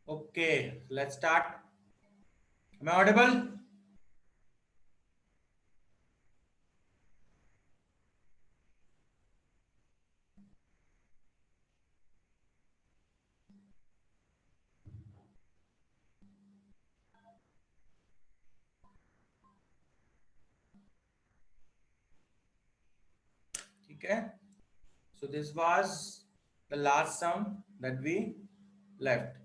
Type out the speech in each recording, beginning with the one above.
Okay, let's start. Am I audible? Okay. So this was the last sum that we left.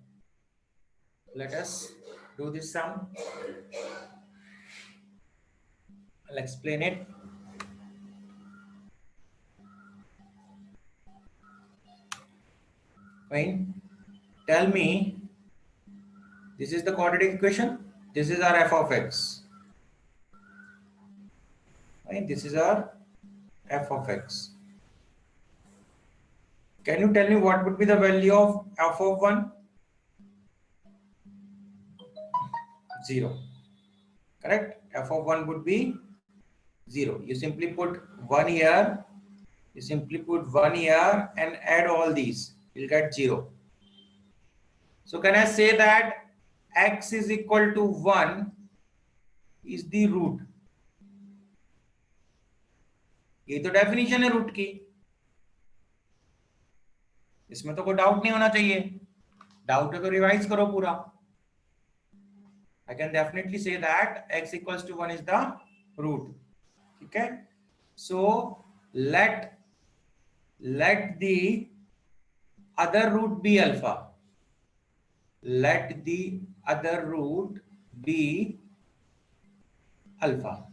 Let us do this sum. I'll explain it. Fine. Tell me, this is the quadratic equation. This is our f of x. Fine. This is our f of x. Can you tell me what would be the value of f of 1? 0. Correct? F of 1 would be 0. You simply put 1 here. You simply put 1 here and add all these. You'll get 0. So can I say that x is equal to 1 is the root? ये तो definition है root की, इसमें तो कोई doubt नहीं होना चाहिए. डाउट है तो रिवाइज करो पूरा. I can definitely say that x equals to 1 is the root. Okay, so let the other root be alpha. Let the other root be alpha.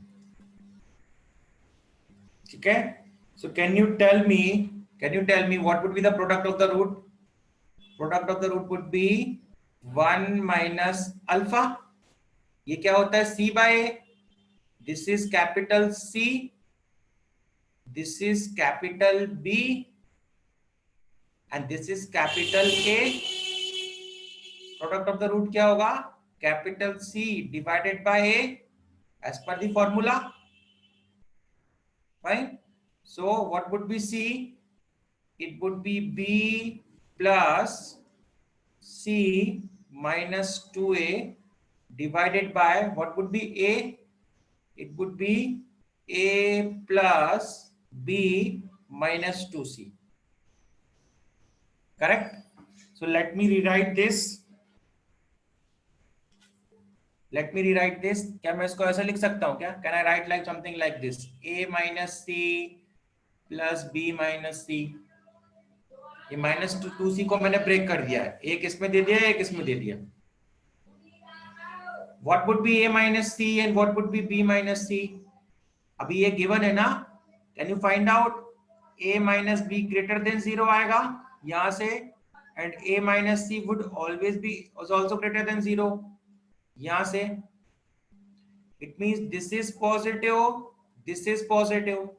Okay, so can you tell me what would be the product of the root? Product of the root would be 1 minus alpha. ये क्या होता है? C by A. This is capital C. This is capital B. And this is capital A. Product of the root क्या होगा? Capital C divided by A as per the formula. Fine. So what would be C? It would be B plus C minus 2A divided by what would be A? It would be A plus B minus 2C. Correct? So let me rewrite this. क्या मैं इसको ऐसा लिख सकता हूँ क्या? Can I write like something like this? A minus C plus B minus C. ये minus 2C को मैंने ब्रेक कर दिया है. एक इसमें दे दिया, एक इसमें दे दिया. What would be A minus C and what would be B minus C? अभी ये गिवन है ना. Can you find out? A minus B greater than 0 आएगा यहाँ से, and A minus C would always be also greater than 0 यहाँ से. It means this is positive, this is positive.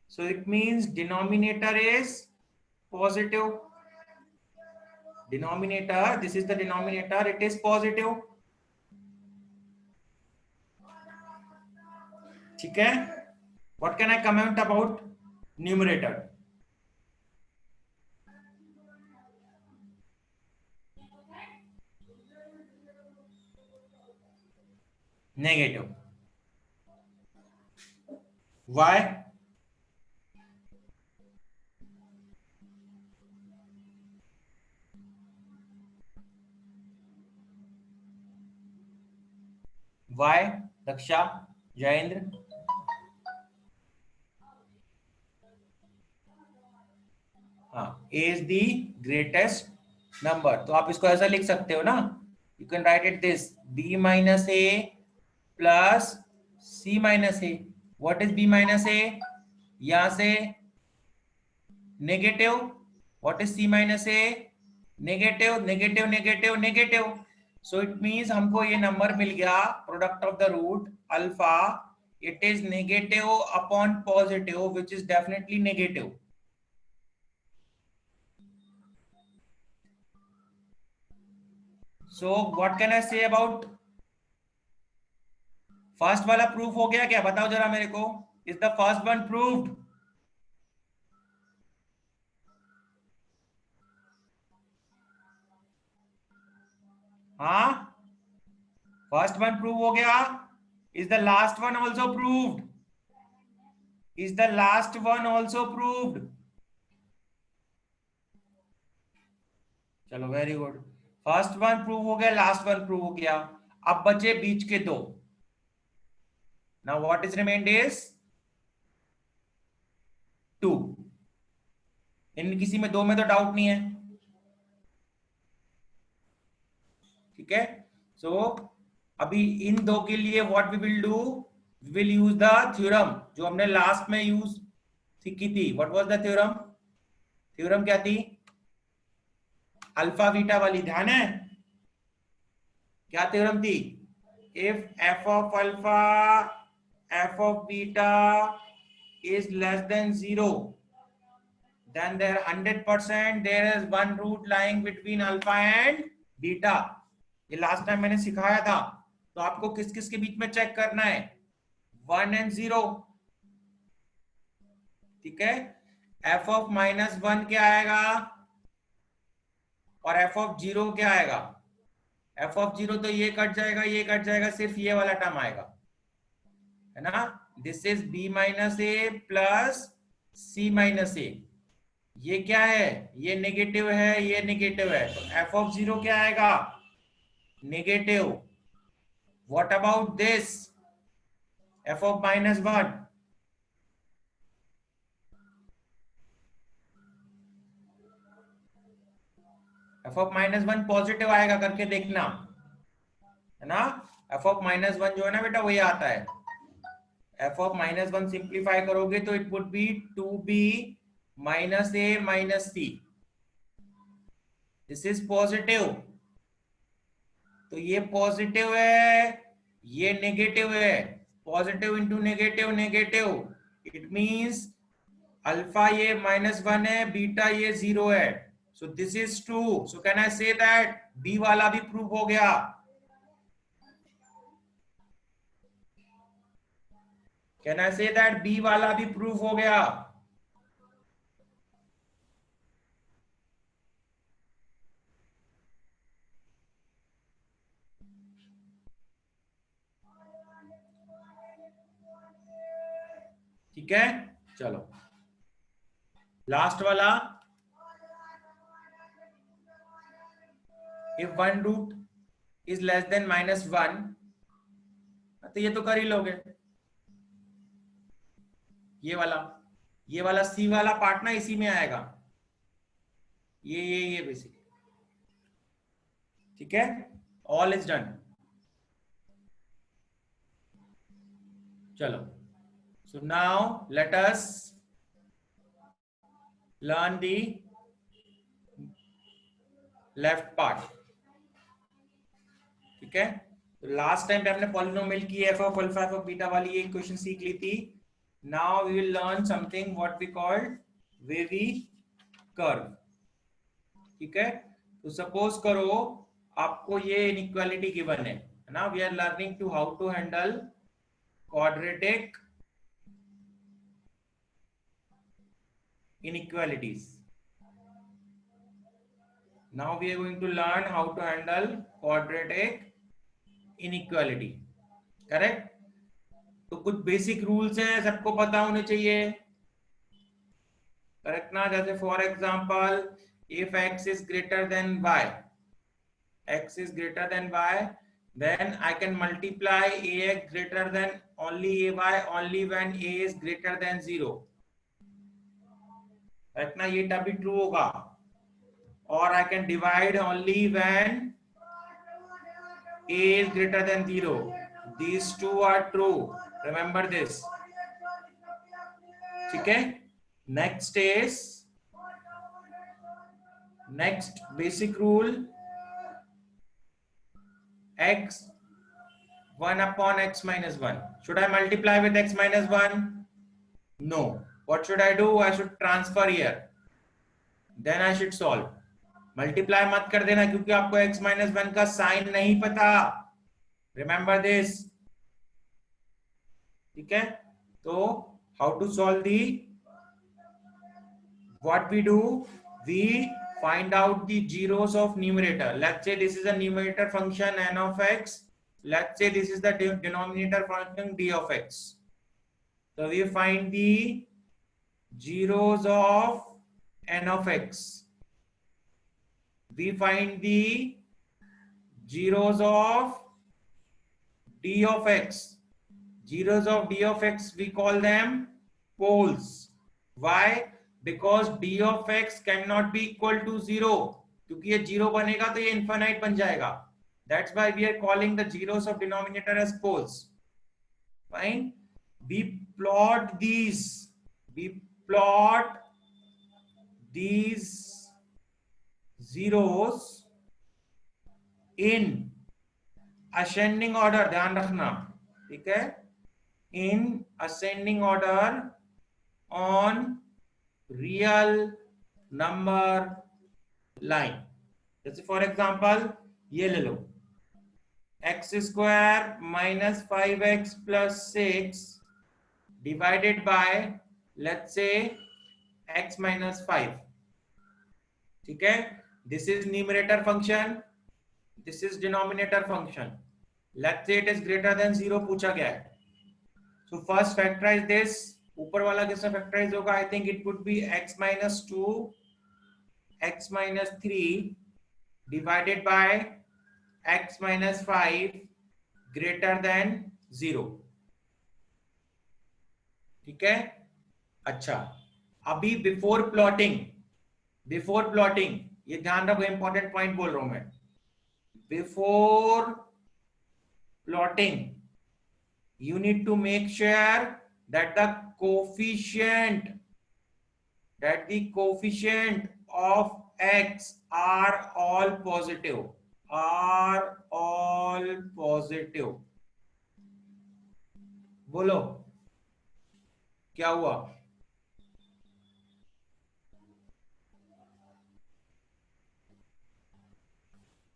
So it means denominator is positive. Denominator, this is the denominator, it is positive. ठीक है? What can I comment about numerator? Negative. Why? Why? Daksha, Jayendra. A is the greatest number. तो आप इसको ऐसा लिख सकते हो ना. You can write it this: B minus A plus C minus A. What is B minus A? यहाँ से negative. What is C minus A? Negative, negative, negative, negative. So it means हमको ये नंबर मिल गया. Product of the root alpha. It is negative upon positive, which is definitely negative. So what can I say about first वाला proof हो गया क्या? बताओ जरा मेरे को. Is the first one proved? हाँ, फर्स्ट वन प्रूव हो गया. Is the last one also proved? Is the last one also proved? चलो very good. First one prove हो गया, लास्ट वन प्रूव हो गया. अब बचे बीच के दो. Now what is remained is 2. इन किसी में दो में तो डाउट नहीं है. ठीक है. सो अभी इन दो के लिए what we will do, we will use the theorem जो हमने लास्ट में यूज की थी. What was the theorem? Theorem क्या थी? अल्फा बीटा वाली. ध्यान है क्या थ्योरम थी? If F of alpha f of beta is less than 0, then there 100% there is one root lying between alpha and beta. ये लास्ट टाइम मैंने सिखाया था. तो आपको किस किस के बीच में चेक करना है? 1 and 0. ठीक है. f of -1 क्या आएगा और f of 0 क्या आएगा? f of 0 तो ये कट जाएगा, ये कट जाएगा, सिर्फ ये वाला टर्म आएगा, है ना. This is b minus a plus c minus a. ये क्या है? ये नेगेटिव है, ये नेगेटिव है. तो f of 0 क्या आएगा? Negative. What about this f of -1? f of -1 positive आएगा, करके देखना, है ना. f of -1 जो है ना बेटा, वही आता है. f of -1 सिंप्लीफाई करोगे तो it would be 2b minus A minus C. This is positive. तो ये पॉजिटिव है, ये नेगेटिव है. Positive into negative negative. It means alpha ये -1 है, बीटा ये 0 है. So this is true. So can I say that B वाला भी प्रूव हो गया? Can I say that B वाला भी प्रूव हो गया? ठीक है. चलो लास्ट वाला. If one root is less than -1, तो ये तो कर ही लोगे. ये वाला सी वाला पार्ट ना इसी में आएगा. ये बेसिकली. ठीक है. All is done. चलो. So now let us learn the left part. ठीक है. तो लास्ट टाइम पे हमने पॉलिनोमियल की f of alpha f of beta वाली ये क्वेश्चन सीख ली थी. Now we will learn something what we called wavy curve. ठीक है. तो सपोज करो आपको ये इनइक्वालिटी गिवन है ना. We are learning to how to handle quadratic inequalities. Now we are going to learn how to handle quadratic inequality. Correct? तो कुछ बेसिक रूल्स हैं, सबको पता होने चाहिए. करेक्ट ना. जैसे for example if x is greater than y, x is greater than y, then I can multiply ax greater than only ay only when a is greater than 0. ना. ये तभी ट्रू होगा. और I can divide only when a is greater than 0. These two are true. Remember this. ठीक है. Next basic rule, x 1 upon x minus 1. Should I multiply with x minus 1? No. What should I do? I should transfer here. Then I should solve. Multiply मत कर देना क्योंकि आपको x minus 1 का sign नहीं पता. Remember this. ठीक है. तो how to solve the, what we do, we find out the zeros of numerator. Let's say this is a numerator function n of x. Let's say this is the denominator function d of x. So we find the zeros of n of x. We find the zeros of d of x. Zeros of d of x, we call them poles. Why? Because d of x cannot be equal to 0. क्योंकि ये 0 बनेगा तो ये infinite बन जाएगा. That's why we are calling the zeros of denominator as poles. Fine. We plot these. We plot these zeros in ascending order. ध्यान रखना, ठीक है? In ascending order on real number line. जैसे फॉर एग्जाम्पल ये ले लो, x square minus 5x plus 6 divided by let's say x minus 5. ठीक है, this is numerator function, this is denominator function. Let's say it is greater than 0 पूछा गया है. So first factorise this. ऊपर वाला किससे फैक्टराइज होगा? I think it would be x minus 2 x minus 3 divided by x minus 5 greater than 0. ठीक है. अच्छा, अभी बिफोर प्लॉटिंग ये ध्यान रखो, इंपॉर्टेंट पॉइंट बोल रहा हूं मैं. Before plotting you need to make sure that the coefficient of x are all positive. बोलो क्या हुआ?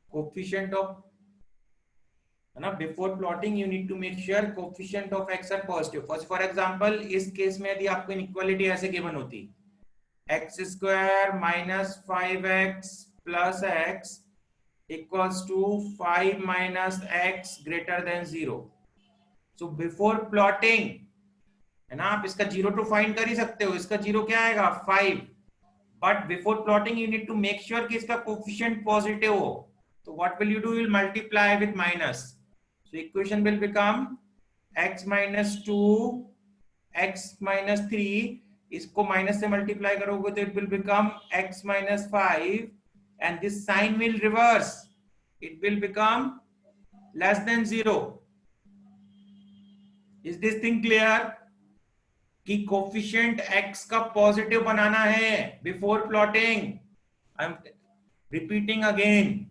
कोफिशिएंट ऑफ, है ना, before plotting you need to make sure coefficient of x are positive. For example इस case में यदि आपको inequality ऐसे गिवन होती, x square minus 5x plus x equals to 5 minus x greater than 0. So before plotting, है ना, आप इसका 0 टू फाइंड कर ही सकते हो. इसका 0 क्या आएगा? 5. But before plotting you need to make sure कि इसका कोफिशिएंट पॉजिटिव हो. तो what will you do? Will multiply with minus. So equation will become x minus 2 x minus 3. इसको माइनस से मल्टीप्लाई करोगे तो it will become x minus 5 and this sign will reverse. It will become less than 0. Is this thing clear? कि coefficient x का positive बनाना है before plotting. I am repeating again.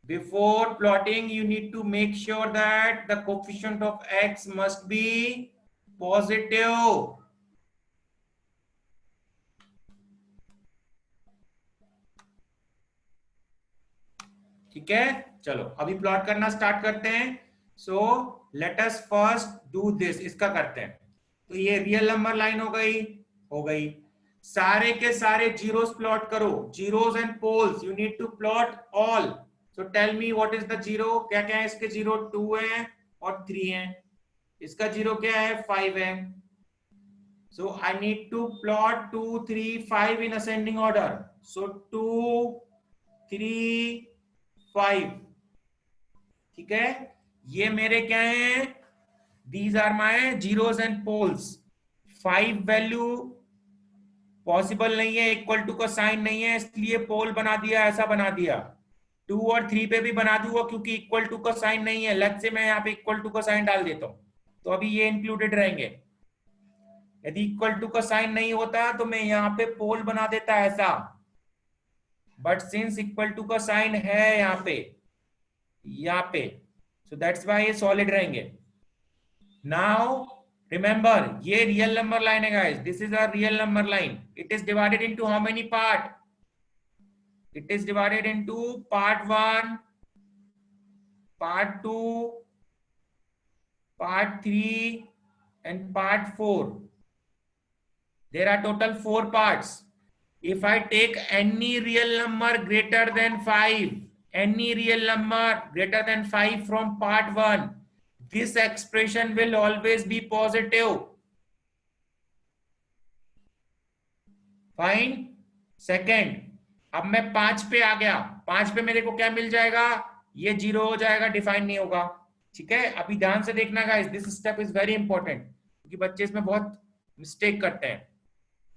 Before plotting you need to make sure that the coefficient of x must be positive. ठीक है, चलो अभी plot करना start करते हैं. So let us first do this. इसका करते हैं. तो ये रियल नंबर लाइन हो गई. सारे के सारे जीरोस प्लॉट करो. Zeros and poles you need to plot all. So tell me what is the zero? क्या क्या है इसके जीरो? 2 है और 3 है. इसका जीरो क्या है? 5 है. So I need to plot 2, 3, 5 in ascending order. So 2, 3, 5. ठीक है, ये मेरे क्या है? These are my zeros and poles. 5 value possible नहीं है, इक्वल टू का साइन नहीं है, इसलिए पोल बना दिया, ऐसा बना दिया. 2 और 3 पे भी बना दूंगा क्योंकि इक्वल टू का साइन नहीं है. लेट्स से मैं यहाँ पे इक्वल टू का साइन डाल देता हूँ तो अभी ये इंक्लूडेड रहेंगे. यदि इक्वल टू का साइन नहीं होता तो मैं यहाँ पे पोल बना देता ऐसा. बट सिंस इक्वल टू का साइन है यहाँ पे, सो दैट्स व्हाई ये सॉलिड रहेंगे. नाउ रिमेंबर, ये रियल नंबर लाइन है guys. This is a real number line. It is divided into how many part? It is divided into part 1, part 2, part 3 and part 4. There are total 4 parts. if I take any real number greater than 5, any real number greater than 5 from part 1, this expression will always be positive. Fine. Second, अब मैं 5 पे आ गया. 5 पे मेरे को क्या मिल जाएगा? ये 0 हो जाएगा, डिफाइन नहीं होगा. ठीक है, अभी ध्यान से देखना guys, this step is very important, क्योंकि बच्चे इसमें बहुत मिस्टेक करते हैं.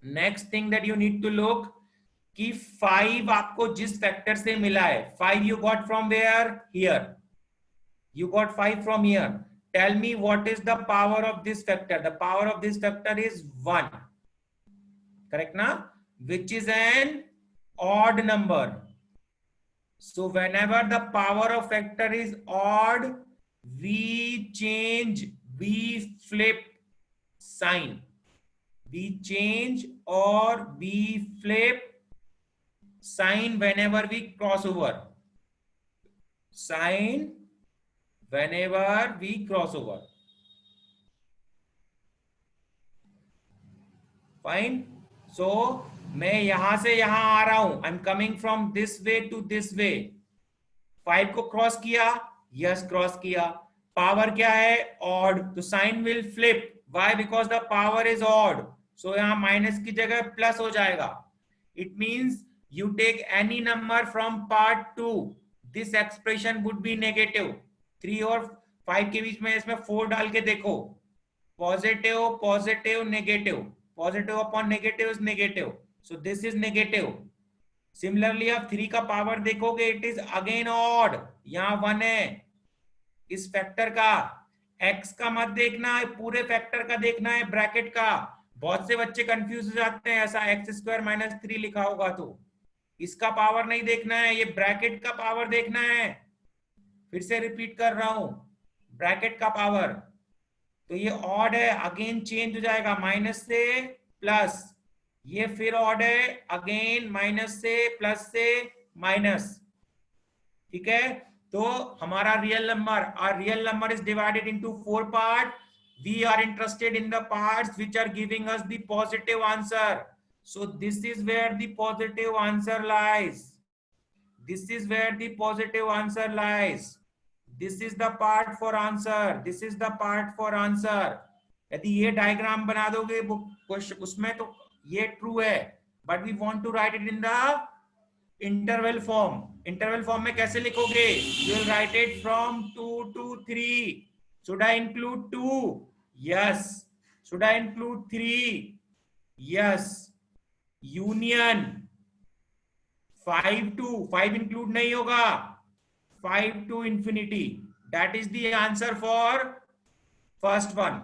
Next thing that you need to look कि 5 आपको जिस फैक्टर से मिला है, 5 you got from where? Here. You got 5 from here. Tell me what is the power of this factor? The power of this factor is 1. Correct na? Which is an odd number. So whenever the power of factor is odd, we flip sign. We change or we flip sign whenever we cross over. Sign whenever we cross over. Fine. So मैं यहां से यहां आ रहा हूं. I am coming from this way to this way. 5 को cross किया, yes cross किया. पावर क्या है? ऑड. तो sign will flip. Why? Because the power is odd. So यहां माइनस की जगह प्लस हो जाएगा. It means you take any number from part 2, this expression would be negative. 3 और 5 के बीच में इसमें 4 डाल के देखो. Positive positive negative. Positive upon negative is negative. So this is negative. Similarly, आप 3 का पावर देखोगे, it is again odd. यहाँ 1 है. इस फैक्टर का x का मत देखना है, पूरे फैक्टर का देखना है, ब्रैकेट का. बहुत से बच्चे कंफ्यूज हो जाते हैं, ऐसा x² - 3 लिखा होगा तो. इसका पावर नहीं देखना है, ये ब्रैकेट का पावर देखना है. फिर से रिपीट कर रहा हूं, ब्रैकेट का पावर. तो ये ऑड है, अगेन चेंज हो जाएगा माइनस से प्लस. ये फिर ऑड है, अगेन माइनस से प्लस से माइनस. ठीक है, तो हमारा real number is divided into 4 part. We are interested in the parts which are giving us the positive answer. So this is where the positive answer lies. This is where the positive answer lies. This is the part for answer. This is the part for answer. यदि ये diagram बना दोगे उसमें तो ये true है, but we want to write it in the interval form. Interval form में कैसे लिखोगे? You will write it from 2 to 3. Should I include 2? Yes. Should I include 3? Yes. Union 5 to 5 include नहीं होगा. 5 to infinity. That is the answer for first one.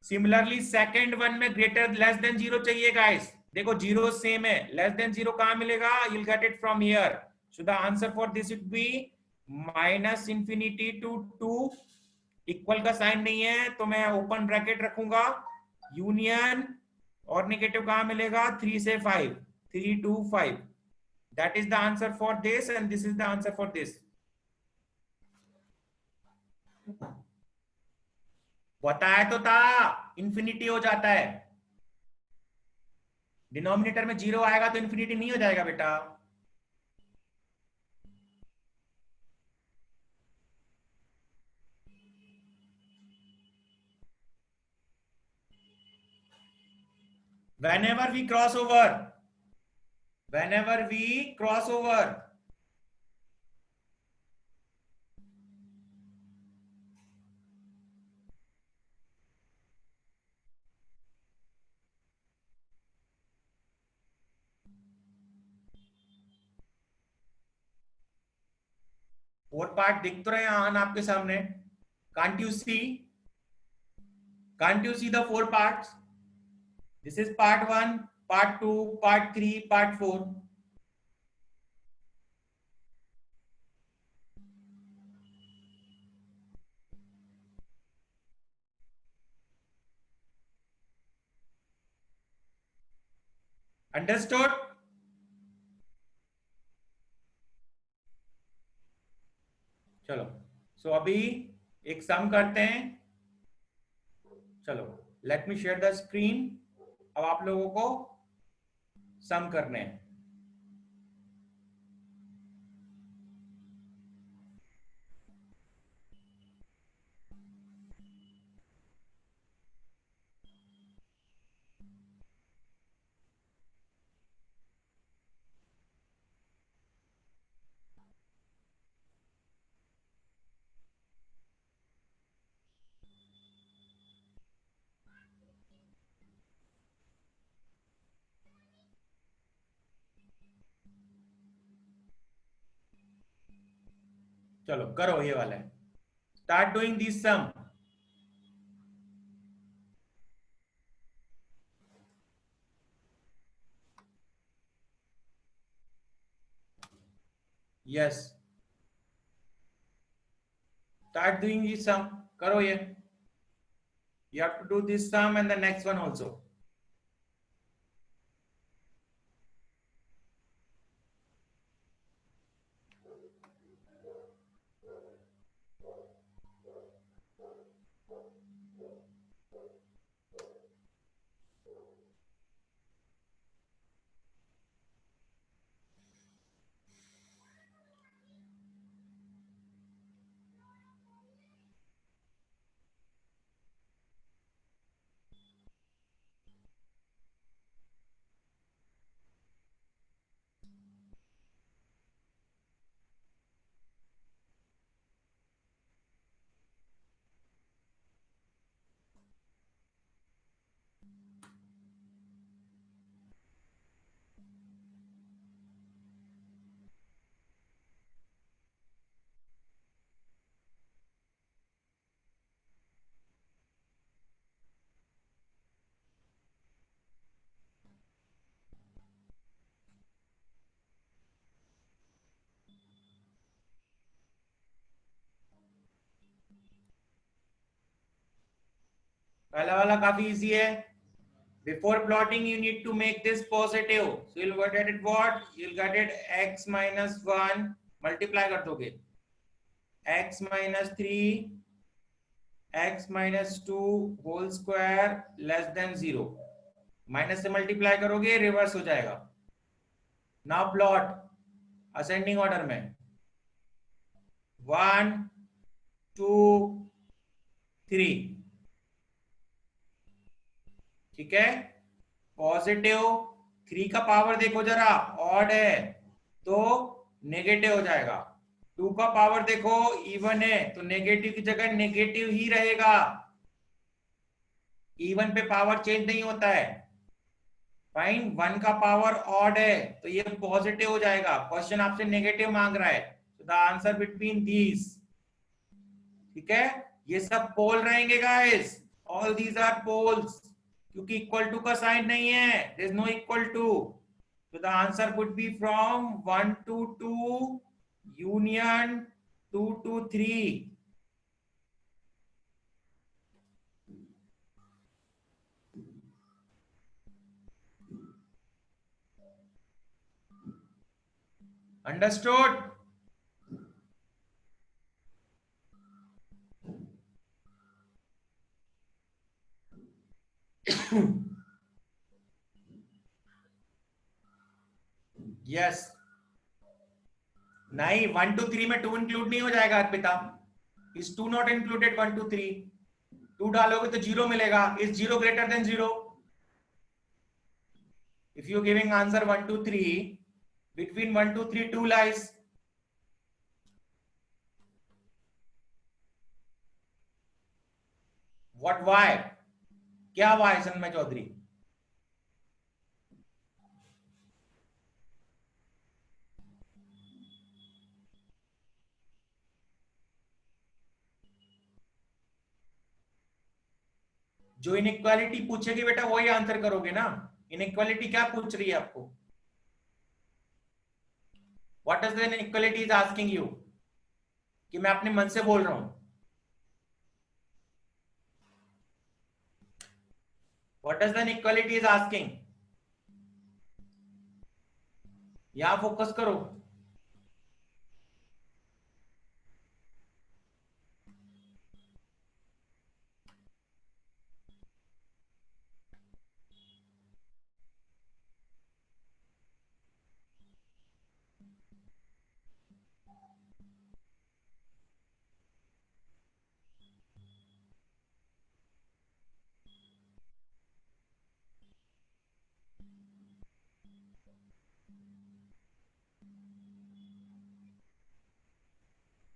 Similarly, second one में greater less than 0 चाहिए guys. देखो 0 same है, less than 0 कहाँ मिलेगा? You'll get it from here. So the answer for this would be -infinity to 2. Equal का sign नहीं है तो मैं ओपन ब्रैकेट रखूंगा. यूनियन और नेगेटिव कहाँ मिलेगा? 3 से 5. 3 to 5. That is the answer for this and this is the answer for this. बताया तो था, इंफिनिटी हो जाता है. डिनोमिनेटर में 0 आएगा तो इंफिनिटी नहीं हो जाएगा बेटा. whenever we cross over four part दिख तो रहे हैं आपके सामने. Can't you see the 4 parts? This is part 1, part 2, part 3, part 4. Understood? चलो, सो अभी एक सम करते हैं. चलो, let me share the screen. अब आप लोगों को सम करने हैं। चलो करो ये वाला है, start doing this sum. Yes, start doing this sum, करो ये। You have to do this sum and the next one also. पहला वाला काफी इजी है। Before plotting, you need to make this positive. So you'll get it what? You'll get it x minus 1 multiply कर दोगे x minus 3 x minus 2 whole square less than 0। Minus से multiply करोगे reverse हो जाएगा। Now plot ascending order में 1 2 3, ठीक है। Positive 3 का पावर देखो जरा, ऑड है तो नेगेटिव हो जाएगा। 2 का पावर देखो इवन है तो नेगेटिव की जगह नेगेटिव ही रहेगा। इवन पे पावर चेंज नहीं होता है। फाइन, 1 का पावर ऑड है तो ये पॉजिटिव हो जाएगा। क्वेश्चन आपसे नेगेटिव मांग रहा है, तो द आंसर बिटवीन दीज, ठीक है। ये सब पोल रहेंगे guys, all these are poles, क्योंकि इक्वल टू का साइन नहीं है, there is no equal to. So the answer would be from 1 to 2 union 2 to 3। Understood? Yes। नहीं, 1 to 3 में 2 इंक्लूड नहीं हो जाएगा Arpita. Is 2 not included 1 to 3? 2 डालोगे तो 0 मिलेगा। Is 0 greater than 0? If you giving answer 1 to 3, between 1 to 3 2 lies। What why? क्या why Sanmay Chaudhary? जो इनइक्वालिटी पूछेगी बेटा वही आंसर करोगे ना। इनइक्वालिटी क्या पूछ रही है आपको? What is the inequality is asking you? कि मैं अपने मन से बोल रहा हूं? What is the inequality is asking? यहां फोकस करो।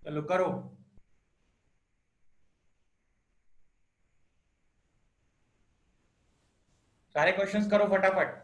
चलो करो, सारे क्वेश्चंस करो फटाफट।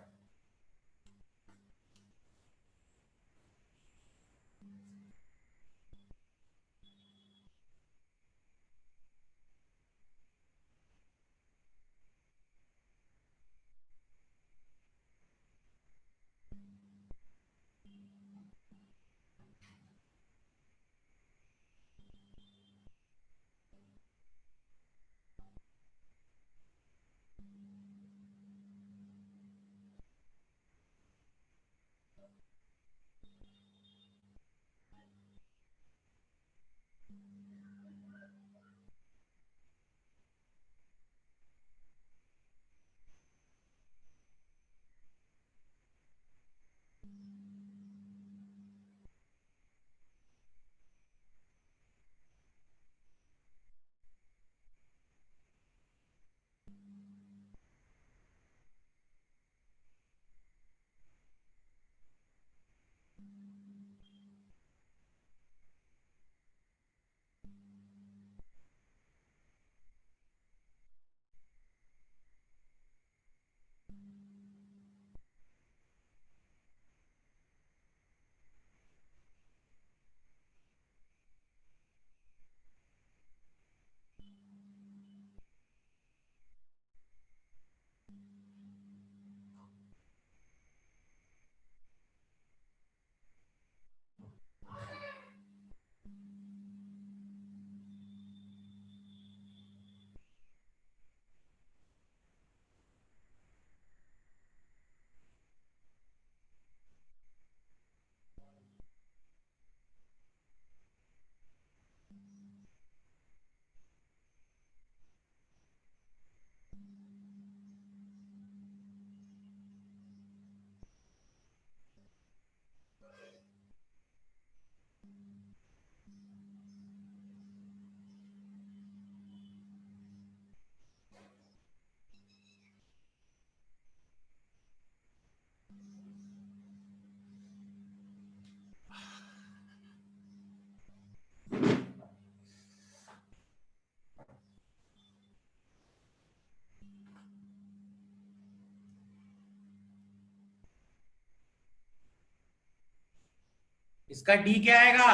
इसका डी क्या आएगा?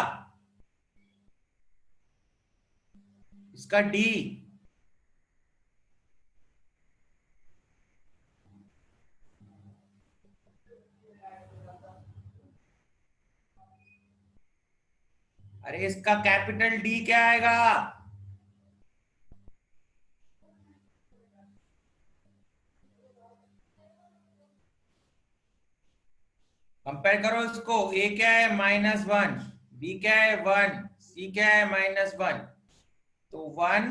इसका डी, अरे इसका कैपिटल डी क्या आएगा? कंपेयर करो इसको, ए क्या है -1, बी क्या है 1, सी क्या है -1, तो 1,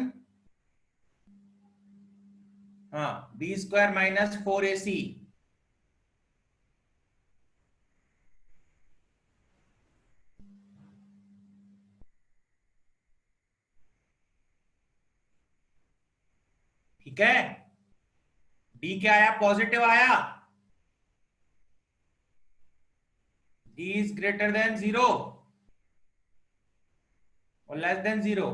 हाँ, बी स्क्वायर -4ac, ठीक है। डी क्या आया? पॉजिटिव आया। डी इज ग्रेटर देन 0 और लेस देन 0।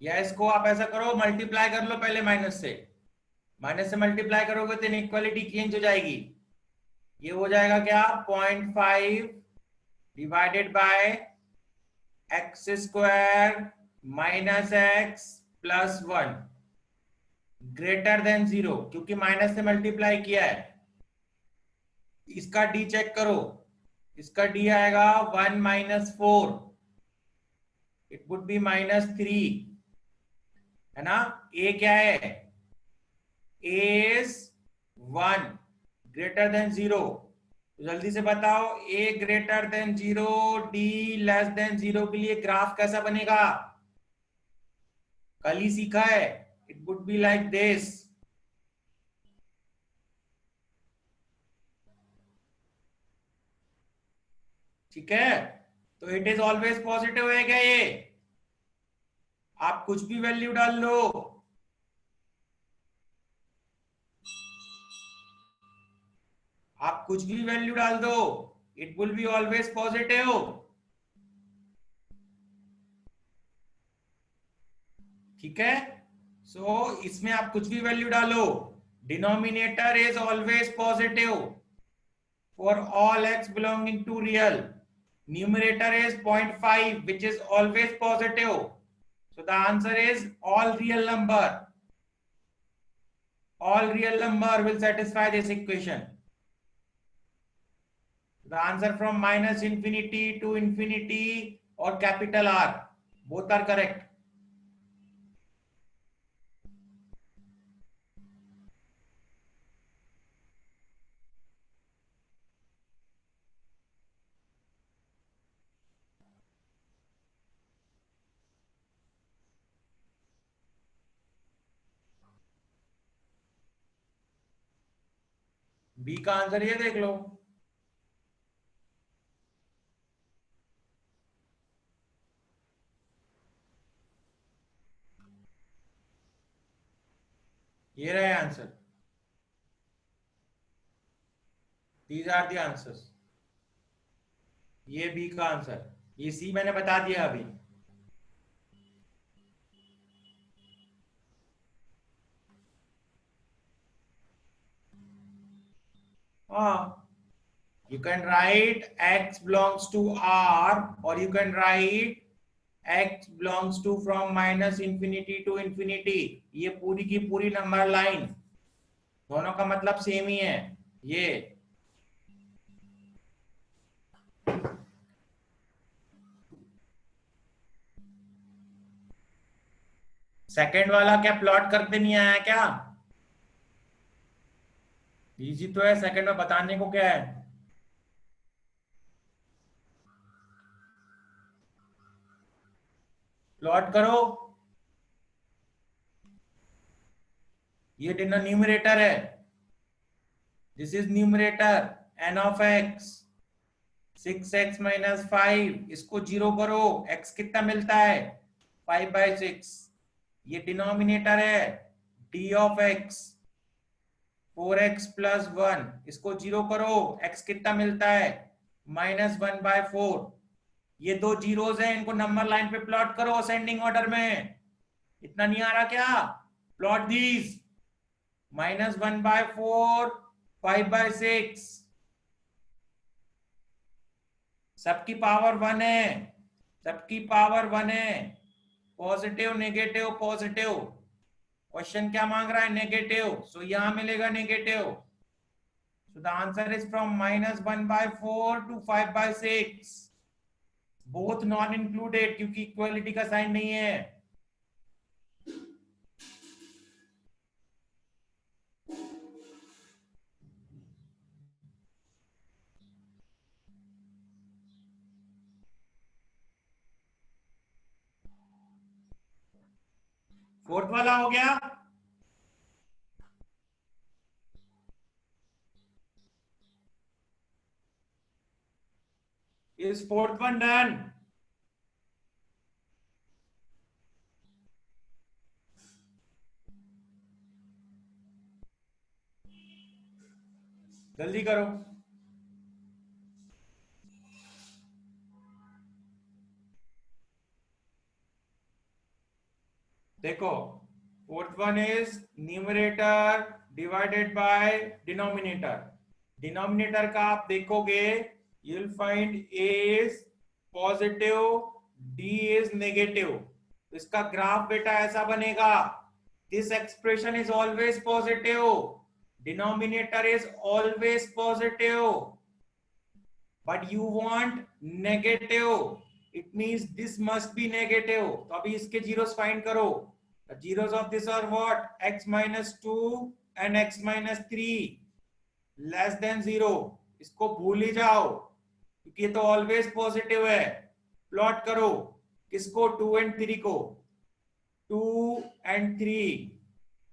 या इसको आप ऐसा करो, मल्टीप्लाई कर लो पहले माइनस से मल्टीप्लाई करोगे तो इनइक्वालिटी चेंज हो जाएगी। ये हो जाएगा क्या? 0.5 divided by x square minus x plus 1 greater than 0, क्योंकि माइनस से मल्टीप्लाई किया है। इसका डी चेक करो, इसका डी आएगा 1 -4, इट वुड बी -3, है ना। ए क्या है? ए इज 1 ग्रेटर देन 0, तो जल्दी से बताओ, a greater than 0, d less than 0 के लिए ग्राफ कैसा बनेगा? कल ही सीखा है, it would be like this. ठीक है, तो इट इज ऑलवेज पॉजिटिव है क्या ये? आप कुछ भी वैल्यू डाल लो, आप आप कुछ भी वैल्यू डाल दो, it will be always positive. ठीक है, सो इसमें आप कुछ भी वैल्यू डालो, denominator is always positive for all x belonging to real, numerator is 0.5 which is always positive, so the answer is all real number. All real number will satisfy this equation. The answer from minus infinity to infinity or capital R, both are correct. B का answer ये देख लो। ये रहे answer, these are the answers. ये B का answer, ये C मैंने बता दिया अभी। हाँ, you can write x belongs to R, or you can write x belongs to from minus infinity to infinity। ये पूरी की पूरी नंबर लाइन, दोनों का मतलब सेम ही है। ये सेकंड वाला क्या प्लॉट करते नहीं आया क्या? इजी तो है, सेकंड में बताने को क्या है। प्लॉट करो, ये न्यूमरेटर है, this is numerator n of x, 6x minus 5, इसको जीरो करो, x कितना मिलता है 5/6। ये डिनोमिनेटर है d of x, 4x plus 1, इसको जीरो करो, x कितना मिलता है -1/4। ये दो जीरोस हैं, इनको नंबर लाइन पे प्लॉट करो असेंडिंग ऑर्डर में। इतना नहीं आ रहा क्या? प्लॉट दीज, -1/4, 5/6, सबकी पावर 1 है, सबकी पावर 1 है। पॉजिटिव नेगेटिव पॉजिटिव, क्वेश्चन क्या मांग रहा है? नेगेटिव, सो यहां मिलेगा negative. So the answer is from -1/4 to 5/6, both non included, क्योंकि इक्वलिटी का साइन नहीं है। फोर्थ वाला हो गया। Is fourth one done? जल्दी करो। देखो, fourth one is numerator divided by denominator. Denominator का आप देखोगे, you will find a is positive, d is negative. इसका ग्राफ बेटा ऐसा बनेगा, this expression is always positive, denominator is always positive, but you want negative, it means this must be negative. तो अभी इसके जीरोस फाइंड करो। The zeros of this are what? X minus 2 and x minus 3 less than 0। इसको भूल ही जाओ, क्योंकि ये तो ऑलवेज पॉजिटिव है। प्लॉट करो किसको? 2 and 3 को। 2 and 3,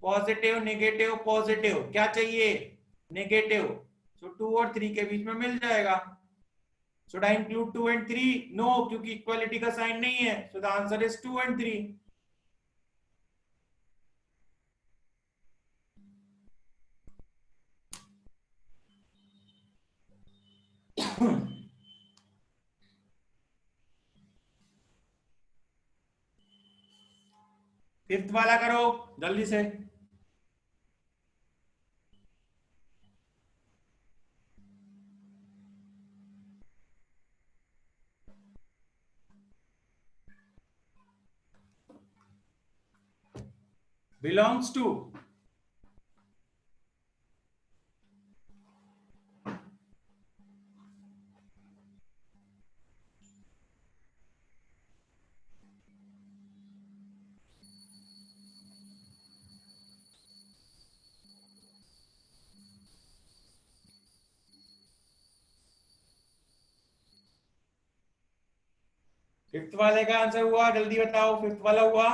पॉजिटिव नेगेटिव पॉजिटिव, क्या चाहिए? नेगेटिव। सो 2 और 3 के बीच में मिल जाएगा। Should I include 2 and 3? No, क्योंकि इक्वालिटी का साइन नहीं है। So the answer is 2 and 3। Fifth वाला करो जल्दी से। बिलोंग्स टू, फिफ्थ वाले का आंसर हुआ, जल्दी बताओ, फिफ्थ वाला हुआ।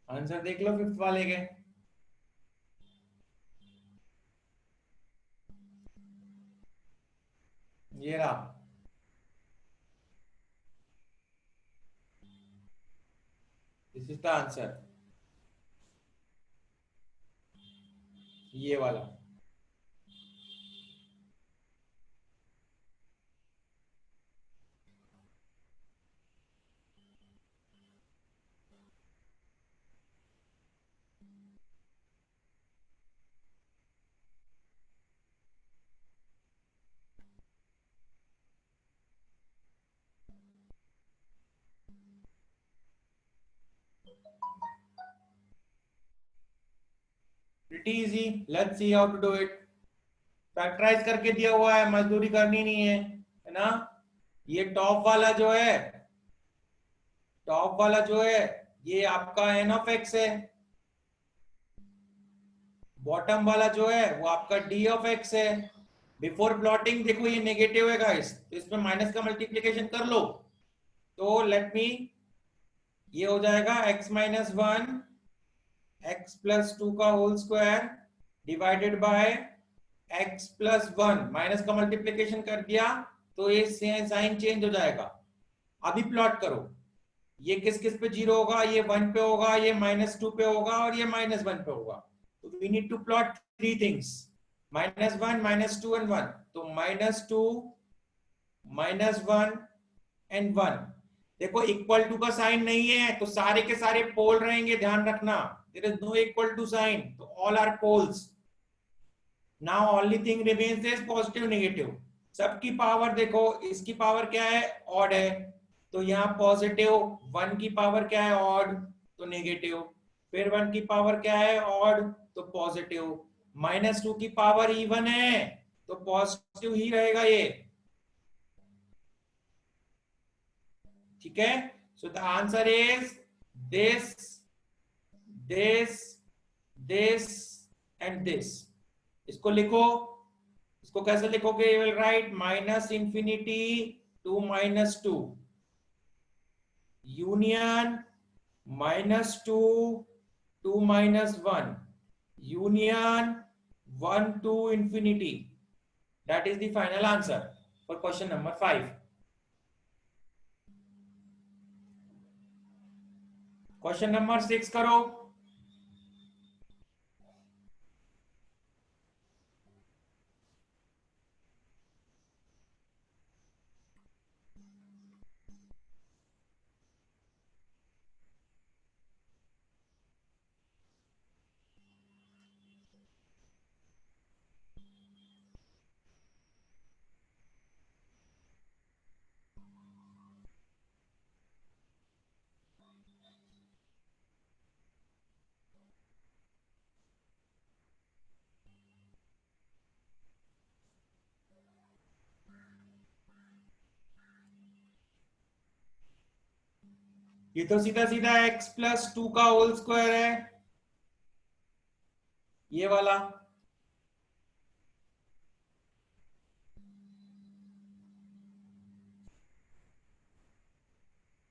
आंसर देख लो फिफ्थ वाले के। ये रहा, दिस इज द आंसर, ये वाला। Pretty easy, let's see how to do it. Factorise करके दिया हुआ है, मजदूरी करनी नहीं है ना। ये टॉप वाला जो है ये आपका एन ऑफ एक्स है। बॉटम वाला जो है वो आपका डी ऑफ एक्स है। बिफोर प्लॉटिंग देखो ये नेगेटिव है गाइस, तो इसमें माइनस का मल्टीप्लीकेशन कर लो। तो लेट मी, ये हो जाएगा x minus one x plus two का whole square divided by x plus one, minus का मल्टीप्लीकेशन कर दिया तो ये साइन चेंज हो जाएगा। अभी प्लॉट करो, ये किस किस पे जीरो होगा, ये वन पे होगा, ये माइनस टू पे होगा और ये माइनस वन पे होगा। तो we need to plot three things, minus one minus two and one. तो minus two minus one and one. देखो इक्वल टू का साइन नहीं है तो सारे के सारे पोल रहेंगे, ध्यान रखना। There is no equal to sign, तो all are poles. Now only thing remains is positive negative. सबकी पावर देखो, इसकी पावर क्या है, ऑड है, तो यहाँ पॉजिटिव। वन की पावर क्या है, ऑड, तो नेगेटिव। फिर वन की पावर क्या है, ऑड, तो पॉजिटिव। माइनस टू की पावर इवन है तो पॉजिटिव ही रहेगा ये, ठीक है। So the answer is this, this, this and this. इसको लिखो, इसको कैसे लिखोगे, you will write minus infinity to minus two union minus two to minus one union one to infinity. That is the final answer for question number 5। Question number 6 करो। ये तो सीधा सीधा x प्लस 2 का होल स्क्वायर है, ये वाला।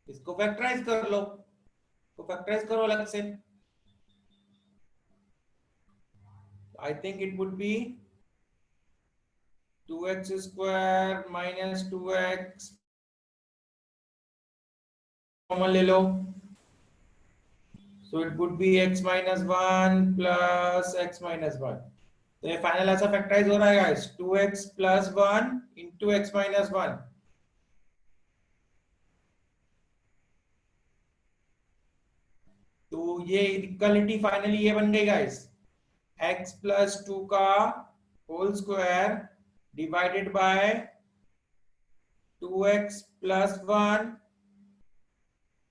इसको फैक्टराइज कर लो, तो फैक्टराइज करो अलग से। आई think it would be 2x square minus 2x, common ले लो, so it would be x minus 1 plus x minus 1। तो ये फाइनल ऐसा फैक्टराइज हो रहा है guys, 2x plus 1 into x minus 1। तो ये इक्वालिटी फाइनली ये बन गई गाइस, x plus 2 का whole square divided by 2x plus 1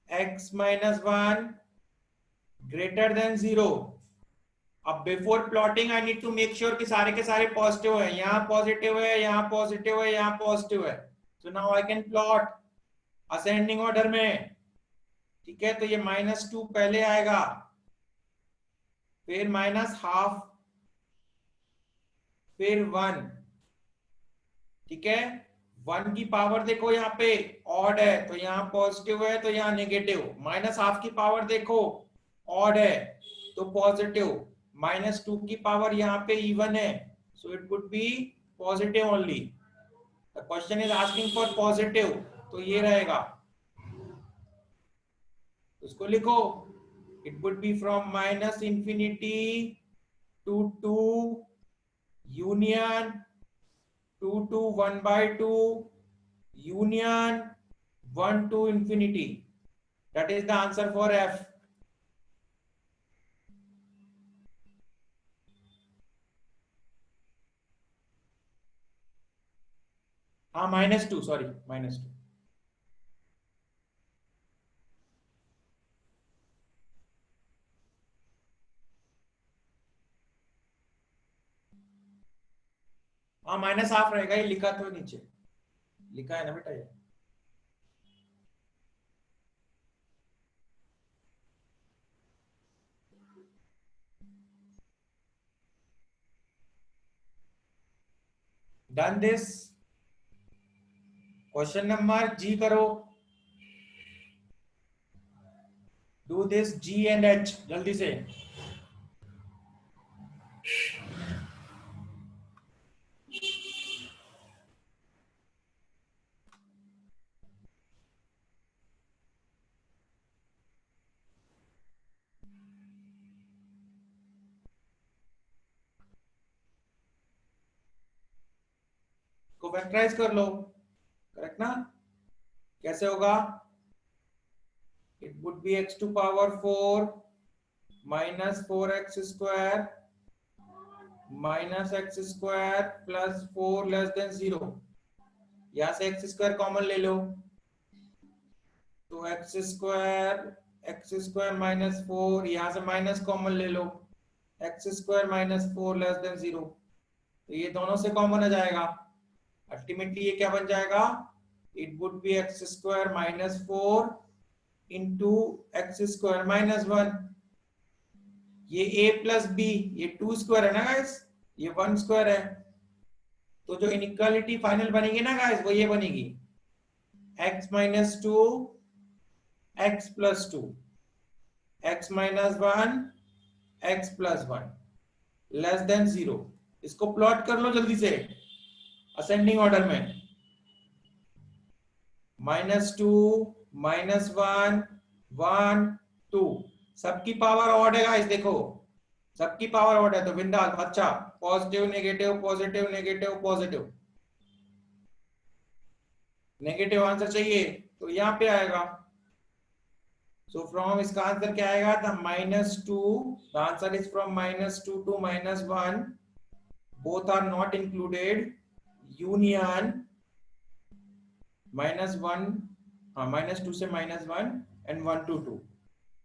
x minus 1 greater than 0। अब before plotting I need to make sure कि सारे के सारे पॉजिटिव है, यहाँ पॉजिटिव है, यहाँ पॉजिटिव है, यहाँ पॉजिटिव है। So now I can plot ascending order में। ठीक है, तो ये -2 पहले आएगा, फिर -12, फिर 1। ठीक है, 1 की पावर देखो यहाँ पे ऑड है, तो यहाँ पॉजिटिव है, तो यहाँ नेगेटिव। -12 की पावर देखो ऑड है, तो पॉजिटिव। -2 की पावर यहाँ पे इवन है, so it would B positive only. The question is asking for positive, तो ये रहेगा। उसको लिखो, it would be from -infinity to 2 union 2 to 1/2 union 1 to infinity। That is the answer for F। हाँ -2, sorry -2। हाँ -12 रहेगा, ये लिखा तो नीचे लिखा है ना बेटा ये। Done this, question number G करो, do this G and H जल्दी से। को फैक्टराइज कर लो, करेक्ट ना? कैसे होगा? It would be x to power 4 minus 4x square minus x square plus 4 less than 0। यहां से x स्क्वायर कॉमन ले लो, तो x स्क्वायर माइनस 4, यहां से माइनस कॉमन ले लो, x square minus 4 less than 0। तो ये दोनों से कॉमन आ जाएगा, अल्टीमेटली ये क्या बन जाएगा? It would be x square minus 4 into x square minus 1। ये a प्लस बी, ये 2 स्क्वायर है ना गाइस, ये 1 स्क्वायर है। तो जो इनइक्वालिटी फाइनल बनेगी ना गाइस, वो ये बनेगी x minus 2 x plus 2 x minus 1 x plus 1 less than 0। इसको प्लॉट कर लो जल्दी से असेंडिंग ऑर्डर में। -2 -1 1 2, सबकी पावर ऑड है गाइस, देखो सबकी पावर ऑड है, तो बिंदास। अच्छा, positive negative positive negative positive, negative answer चाहिए तो यहाँ पे आएगा। सो फ्रॉम इसका आंसर क्या आएगा? The -2, the answer is from -2 to -1, both are not included, union -1, हाँ -2 से -1 and 1 to 2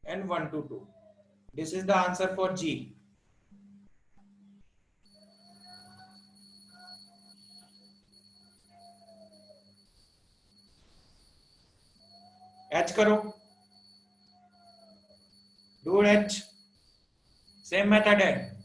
and 1 to 2। This is the answer for G। H करो, एच, सेम मेथड है।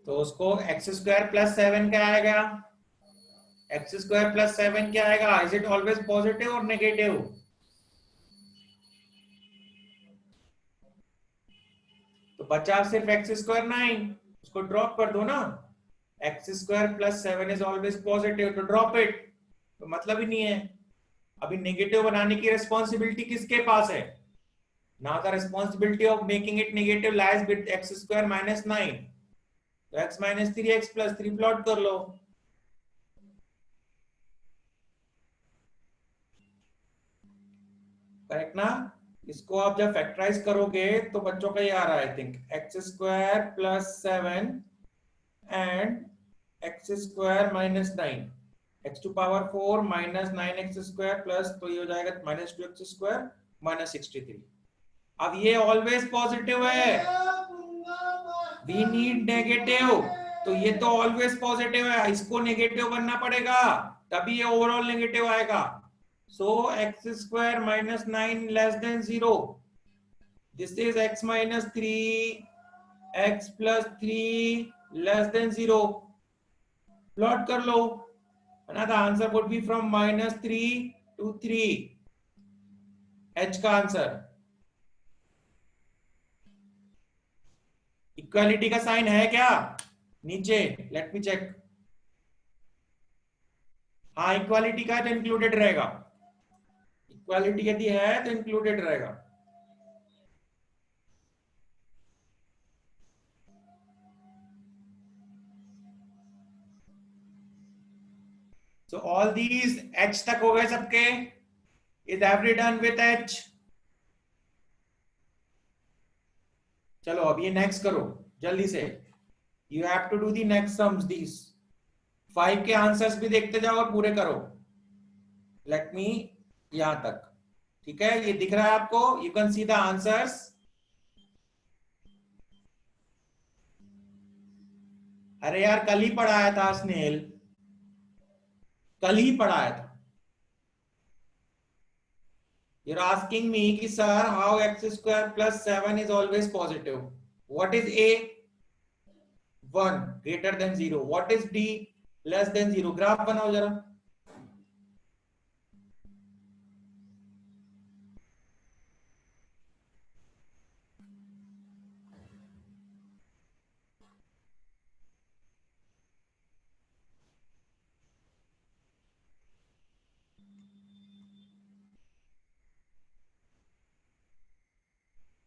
तो उसको एक्स स्क्वायर प्लस 7 क्या आएगा? एक्स स्क्वायर प्लस 7 क्या आएगा? इज इट ऑलवेज पॉजिटिव और नेगेटिव? तो बचा सिर्फ एक्स स्क्वायर 9, उसको ड्रॉप कर दो ना। X square plus 7 is always positive, तो ड्रॉप इट, तो मतलब ही नहीं है। अभी नेगेटिव बनाने की रिस्पॉन्सिबिलिटी किसके पास है? Now the responsibility of making it negative lies with x square minus 9. तो x minus 3x plus 3 plot कर लो। करेक्ट ना? इसको आप जब फैक्टराइज करोगे तो बच्चों का ये आ रहा है, I think x square plus 7 and x square minus 9, x to power 4 minus 9x square plus, तो ये हो जाएगा माइनस 2x स्क्वायर माइनस 63। अब ये ऑलवेज पॉजिटिव है, वी नीड नेगेटिव, तो ये तो ऑलवेज पॉजिटिव है, इसको नेगेटिव बनना पड़ेगा तभी ये ओवरऑल नेगेटिव आएगा। So x square minus 9 less than 0, this is x minus 3, x plus 3 less than 0, plot कर लो। The answer would be from minus 3 to 3, h का आंसर। इक्वालिटी का साइन है क्या नीचे? Let me check. हाँ, equality का तो इंक्लूडेड रहेगा, इक्वालिटी यदि है तो इंक्लूडेड रहेगा। So all these h तक हो गए सबके, is every done with h? चलो अब ये नेक्स्ट करो जल्दी से, you have to do the next sums these 5 के आंसर्स भी देखते जाओ और पूरे करो। लेट मी, यहां तक ठीक है, ये दिख रहा है आपको, you can see the answers. अरे यार कल ही पढ़ाया था स्नेल, कल ही पढ़ाया था। You're asking me कि sir how x square plus 7 is always positive? What is a? 1 greater than 0. What is d? Less than 0. Graph बनाओ जरा।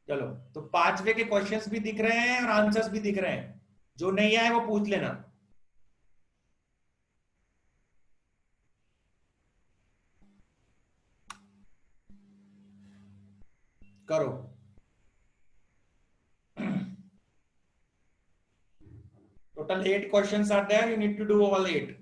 चलो तो पांचवे के क्वेश्चंस भी दिख रहे हैं और आंसर्स भी दिख रहे हैं, जो नहीं आए वो पूछ लेना। करो। Total 8 questions are there, you need to do all 8।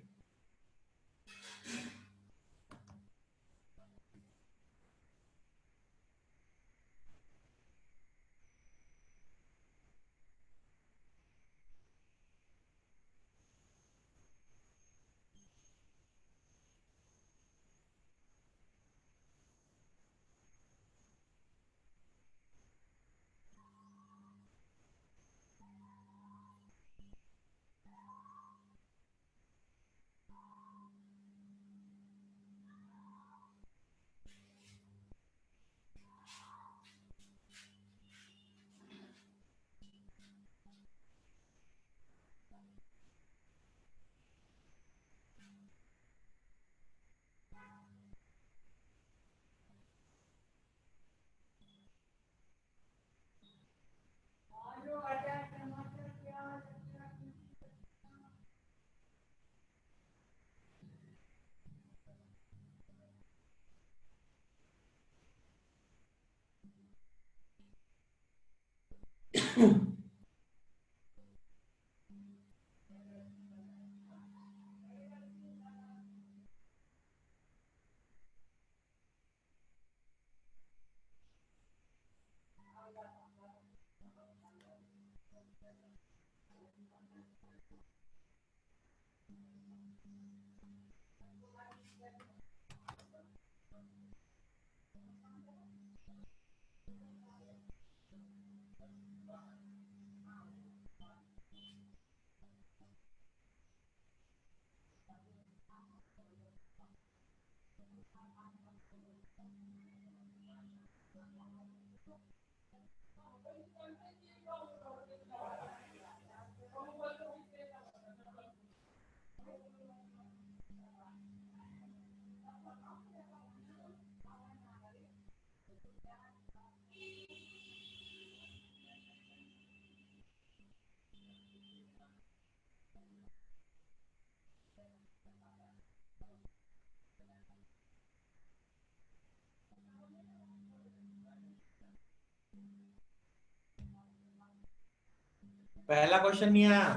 पहला क्वेश्चन नहीं आया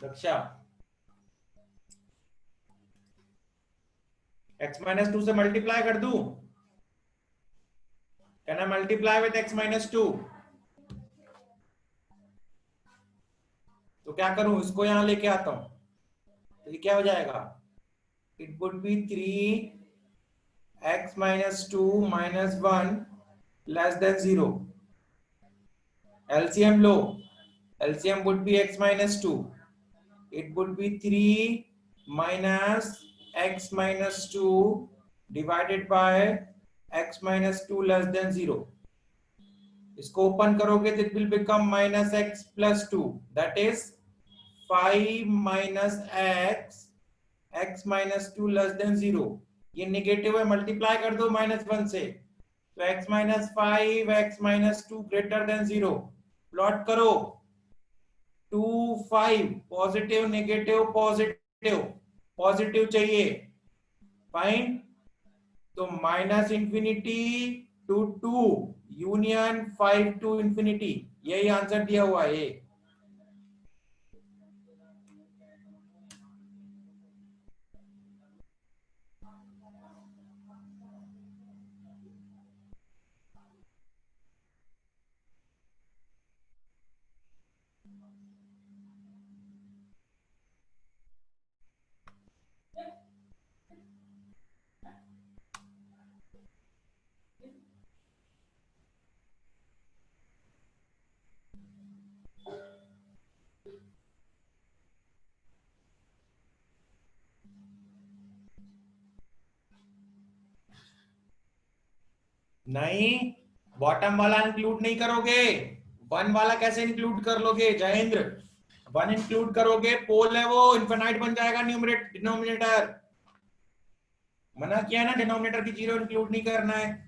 रक्षा। x-2 से मल्टीप्लाई कर दूं? Can I multiply with x-2? तो क्या करूं, इसको यहां लेके आता हूं, तो ये क्या हो जाएगा? It would B 3x-2 -1 <0। LCM low, LCM would be x-2. It would be 3 minus x-2 divided by x-2 <0। इसको ओपन करोगे तो it will become minus x plus 2, that is 5 minus x minus 2 <0। ये नेगेटिव है, multiply कर दो -1 से, तो x minus 5 x minus 2 greater than 0। Plot करो 2 5, पॉजिटिव नेगेटिव पॉजिटिव, पॉजिटिव चाहिए, फाइन। तो -infinity to 2 union 5 to infinity, यही आंसर दिया हुआ है। नहीं, बॉटम वाला इंक्लूड नहीं करोगे, वन वाला कैसे इंक्लूड कर लोगे जयेंद्र? वन इंक्लूड करोगे, पोल है वो, इन्फिनाइट बन जाएगा न्यूमरेटर डिनोमिनेटर। मना किया ना, डिनोमिनेटर की 0 इंक्लूड नहीं करना है।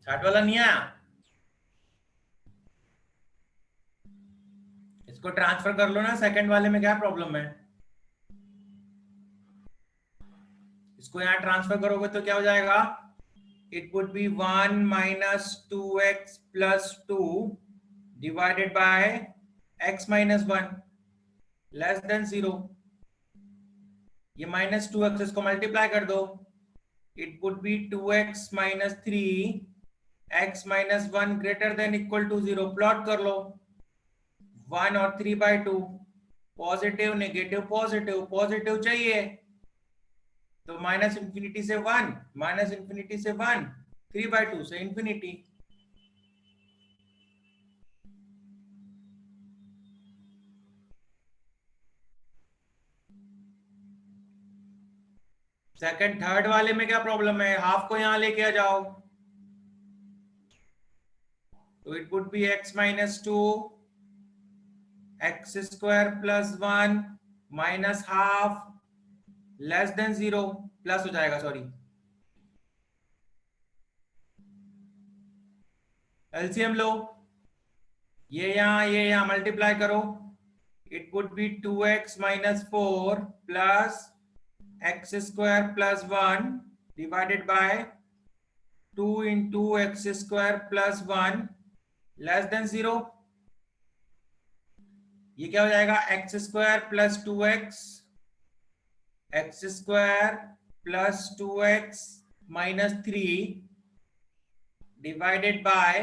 चार्ट वाला नहीं आया, इसको ट्रांसफर कर लो ना सेकंड वाले में, क्या प्रॉब्लम है? इसको यहाँ ट्रांसफर करोगे तो क्या हो जाएगा? It would be 1 minus 2x plus 2 divided by x minus 1 less than 0। ये माइनस 2x, इसको मल्टीप्लाई कर दो, it would be 2x minus 3 x minus 1 greater than equal to 0। Plot कर लो 1 और 3/2, पॉजिटिव नेगेटिव पॉजिटिव, पॉजिटिव चाहिए तो minus infinity से 1, माइनस इंफिनिटी से 1, 3/2 से इंफिनिटी। सेकंड थर्ड वाले में क्या प्रॉब्लम है? हाफ को यहां लेके आ जाओ, तो it would be x minus 2 x square plus 1 minus half less than 0, plus हो जाएगा, सॉरी। एलसीएम लो, ये यहां मल्टीप्लाई करो, it would be 2x minus 4 plus x square plus 1 divided by 2 into x square plus 1 less than 0। ये क्या हो जाएगा? X square plus 2x, x square plus 2x minus 3 divided by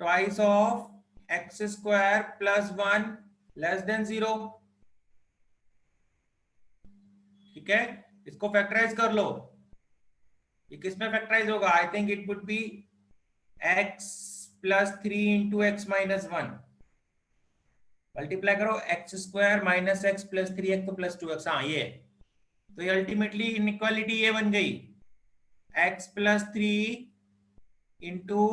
twice of x square plus 1 less than 0। ठीक है, इसको factorise कर लो, ये किस में फैक्टराइज होगा? I think it would be x plus 3 into x minus 1, multiply करो x square minus x plus 3x तो प्लस 2x। हाँ ये, तो ये अल्टीमेटली इनइक्वालिटी ये बन गई, x plus 3 into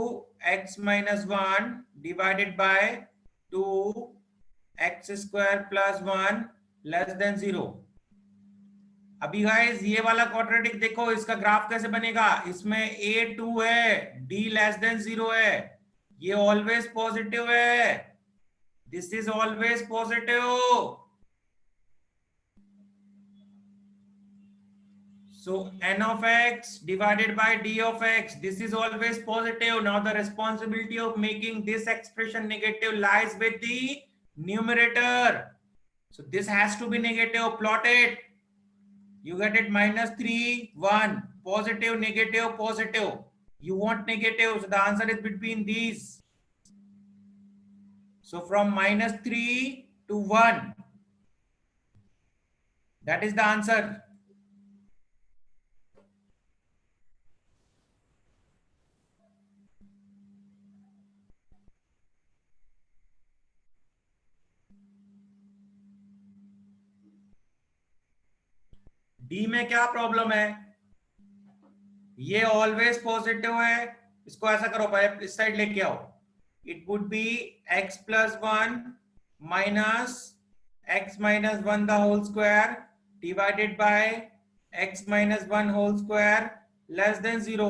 x minus 1 divided by 2 x square plus 1 less than 0। अभी गाइस ये वाला क्वाड्रेटिक देखो, इसका ग्राफ कैसे बनेगा? इसमें a2 है, d लेस देन 0 है, ये ऑलवेज पॉजिटिव है, this is always positive. So n of x divided by d of x, this is always positive. Now the responsibility of making this expression negative lies with the numerator. So this has to be negative. Plot it. You get it minus 3, 1, positive, negative, positive. You want negative, so the answer is between these. So from minus 3 to 1, that is the answer. D में क्या problem है? ये always positive है, इसको ऐसा करो, पहले इस साइड लेके आओ, it would be x plus 1 minus x minus 1 the whole square divided by x minus 1 whole square less than 0।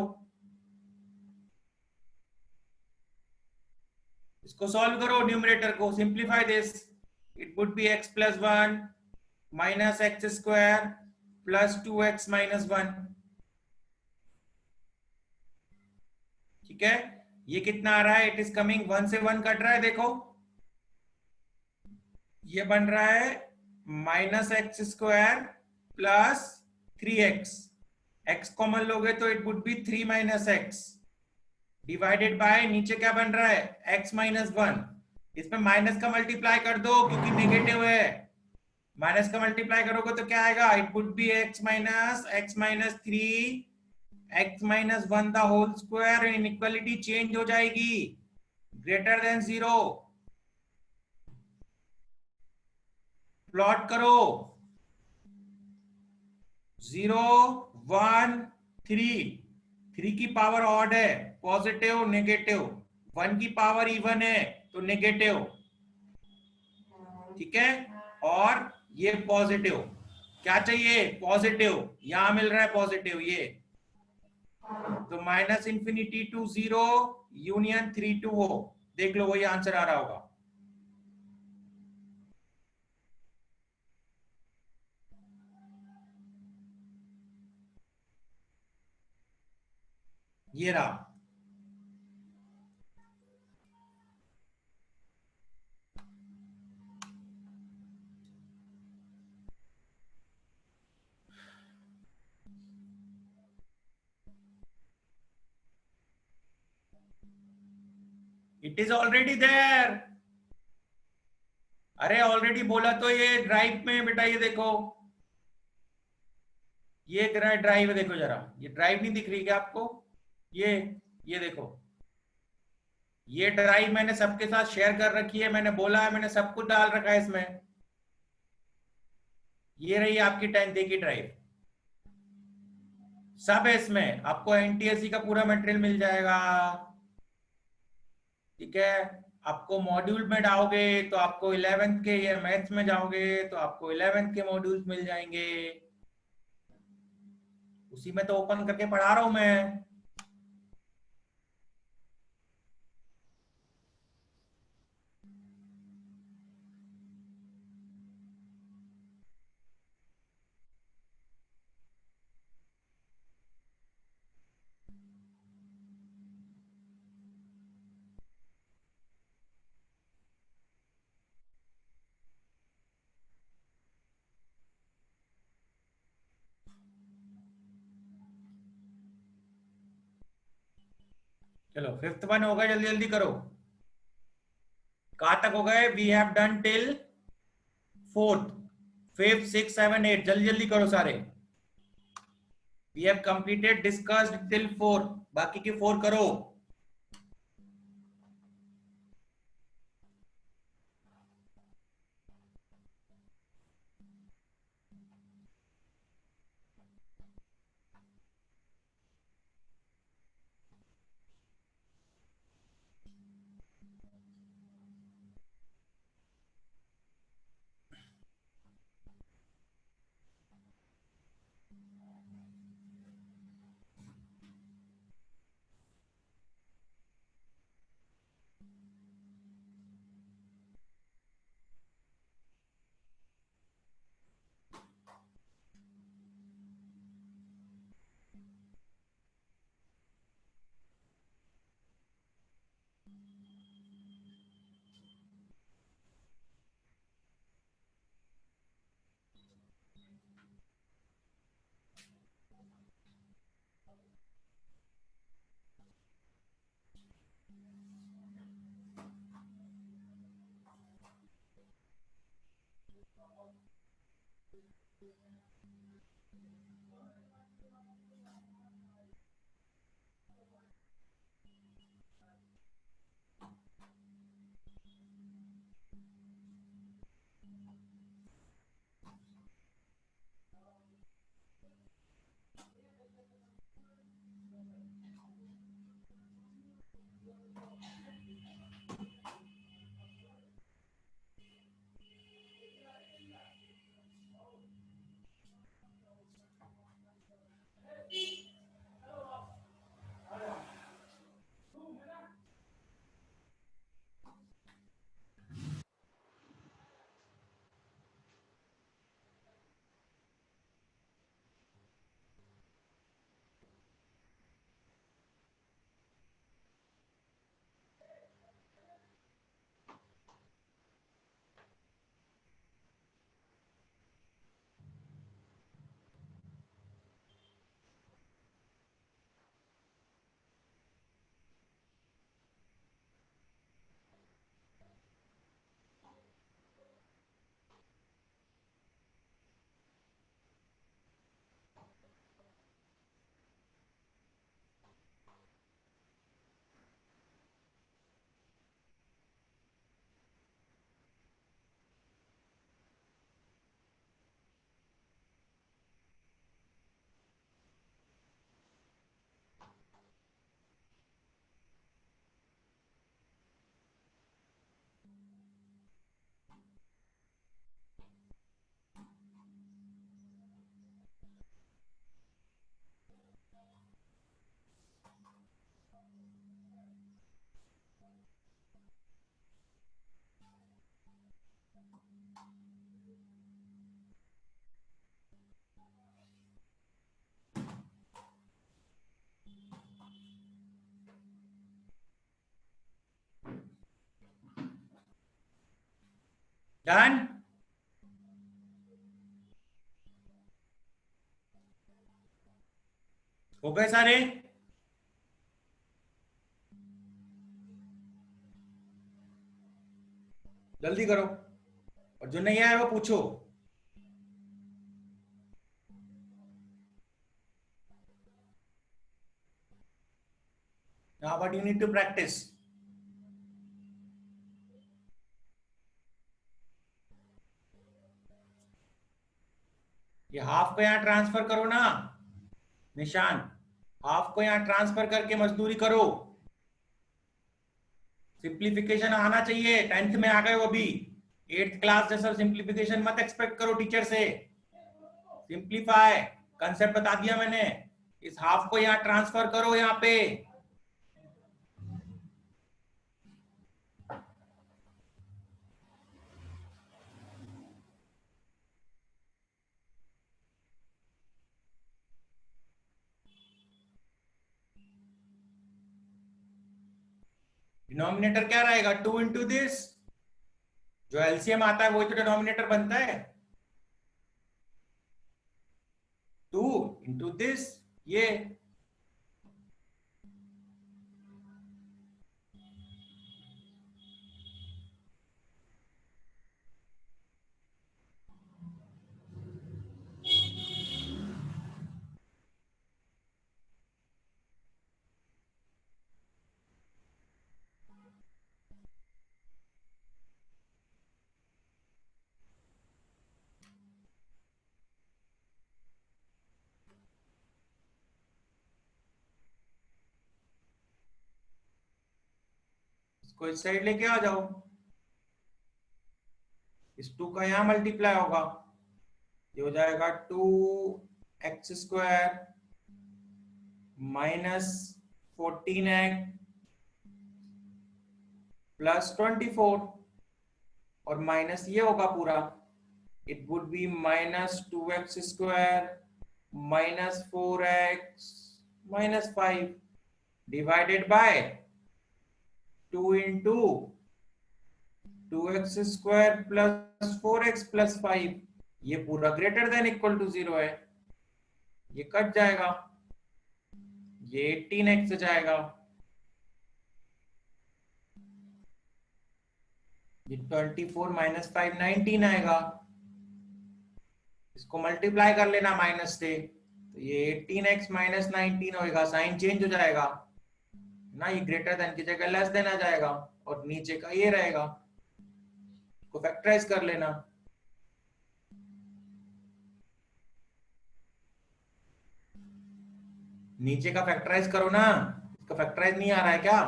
इसको सॉल्व करो, न्यूमरेटर को simplify this, it would be x plus 1 minus x square plus 2x minus 1। ठीक है, ये कितना आ रहा है? It is coming 1 से 1 कट रहा है, देखो ये बन रहा है minus x square plus 3x, x common लोगे तो it would B 3 minus x divided by नीचे क्या बन रहा है? x minus 1। इसमें माइनस का मल्टीप्लाई कर दो क्योंकि नेगेटिव है, माइनस का मल्टीप्लाई करोगे तो क्या आएगा? It would be x minus 3 x minus 1 the whole square, inequality change हो जाएगी, ग्रेटर देन 0। प्लॉट करो 0 1 3, 3 की पावर ऑड है, पॉजिटिव नेगेटिव, 1 की पावर इवन है तो नेगेटिव। ठीक है, और ये पॉजिटिव, क्या चाहिए? पॉजिटिव, यहां मिल रहा है पॉजिटिव, ये तो minus infinity to 0 union 3 to वो, देख लो वही आंसर आ रहा होगा। ये रहा। It is already there. अरे ऑलरेडी बोला तो, ये ड्राइव में बेटा, ये देखो, ये ड्राइव देखो जरा, ये ड्राइव नहीं दिख रही क्या आपको? ये ये देखो, ये ड्राइव मैंने सबके साथ शेयर कर रखी है, मैंने बोला है, मैंने सब कुछ डाल रखा है इसमें। ये रही आपकी 10th की ड्राइव, सब है इसमें, आपको एनटीएससी का पूरा मटेरियल मिल जाएगा। ठीक है, आपको मॉड्यूल में जाओगे तो आपको 11th के, या मैथ्स में जाओगे तो आपको 11th के मॉड्यूल्स मिल जाएंगे, उसी में तो ओपन करके पढ़ा रहा हूं मैं। चलो 5th वन हो गया, जल्दी जल्दी करो। कहां तक हो गए? We have done till 4th, 5th 6 7 8, जल्दी जल्दी करो सारे। We have completed discussed till 4, बाकी के 4 करो। डन। हो गए सारे? जल्दी करो, और जो नहीं आया वो पूछो। Now but you need to practice. ये हाफ को यहाँ ट्रांसफर करो ना निशान, हाफ को यहाँ ट्रांसफर करके मजदूरी करो। सिंप्लीफिकेशन आना चाहिए, 10th में आ गए हो अभी, 8th क्लास जैसा सिंप्लीफिकेशन मत एक्सपेक्ट करो टीचर से। सिंप्लीफाई कंसेप्ट बता दिया मैंने, इस हाफ को यहाँ ट्रांसफर करो यहाँ पे। डिनोमिनेटर क्या रहेगा? 2 इंटू दिस, जो एलसीएम आता है वही तो डिनोमिनेटर बनता है। 2 इंटू दिस, ये इसको इस साइड लेके आ जाओ, इस 2 का यहां मल्टीप्लाई होगा, ये हो जाएगा 2x² माइनस 14x प्लस 24, और माइनस ये होगा पूरा, it would B minus 2x² minus 4x minus 5 divided by 2 into 2x² plus 4x plus 5, ये पूरा ग्रेटर देन इक्वल टू 0 है, ये कट जाएगा, ये 18x जाएगा, ये 24 माइनस 5 19 आएगा, इसको मल्टीप्लाई कर लेना माइनस से, तो ये 18x माइनस 19 होगा, साइन चेंज हो जाएगा ना, ये ग्रेटर देन की जगह लेस देन आ जाएगा, और नीचे का ये रहेगा, को फैक्टराइज कर लेना। नीचे का फैक्टराइज करो ना, इसका फैक्टराइज नहीं आ रहा है क्या?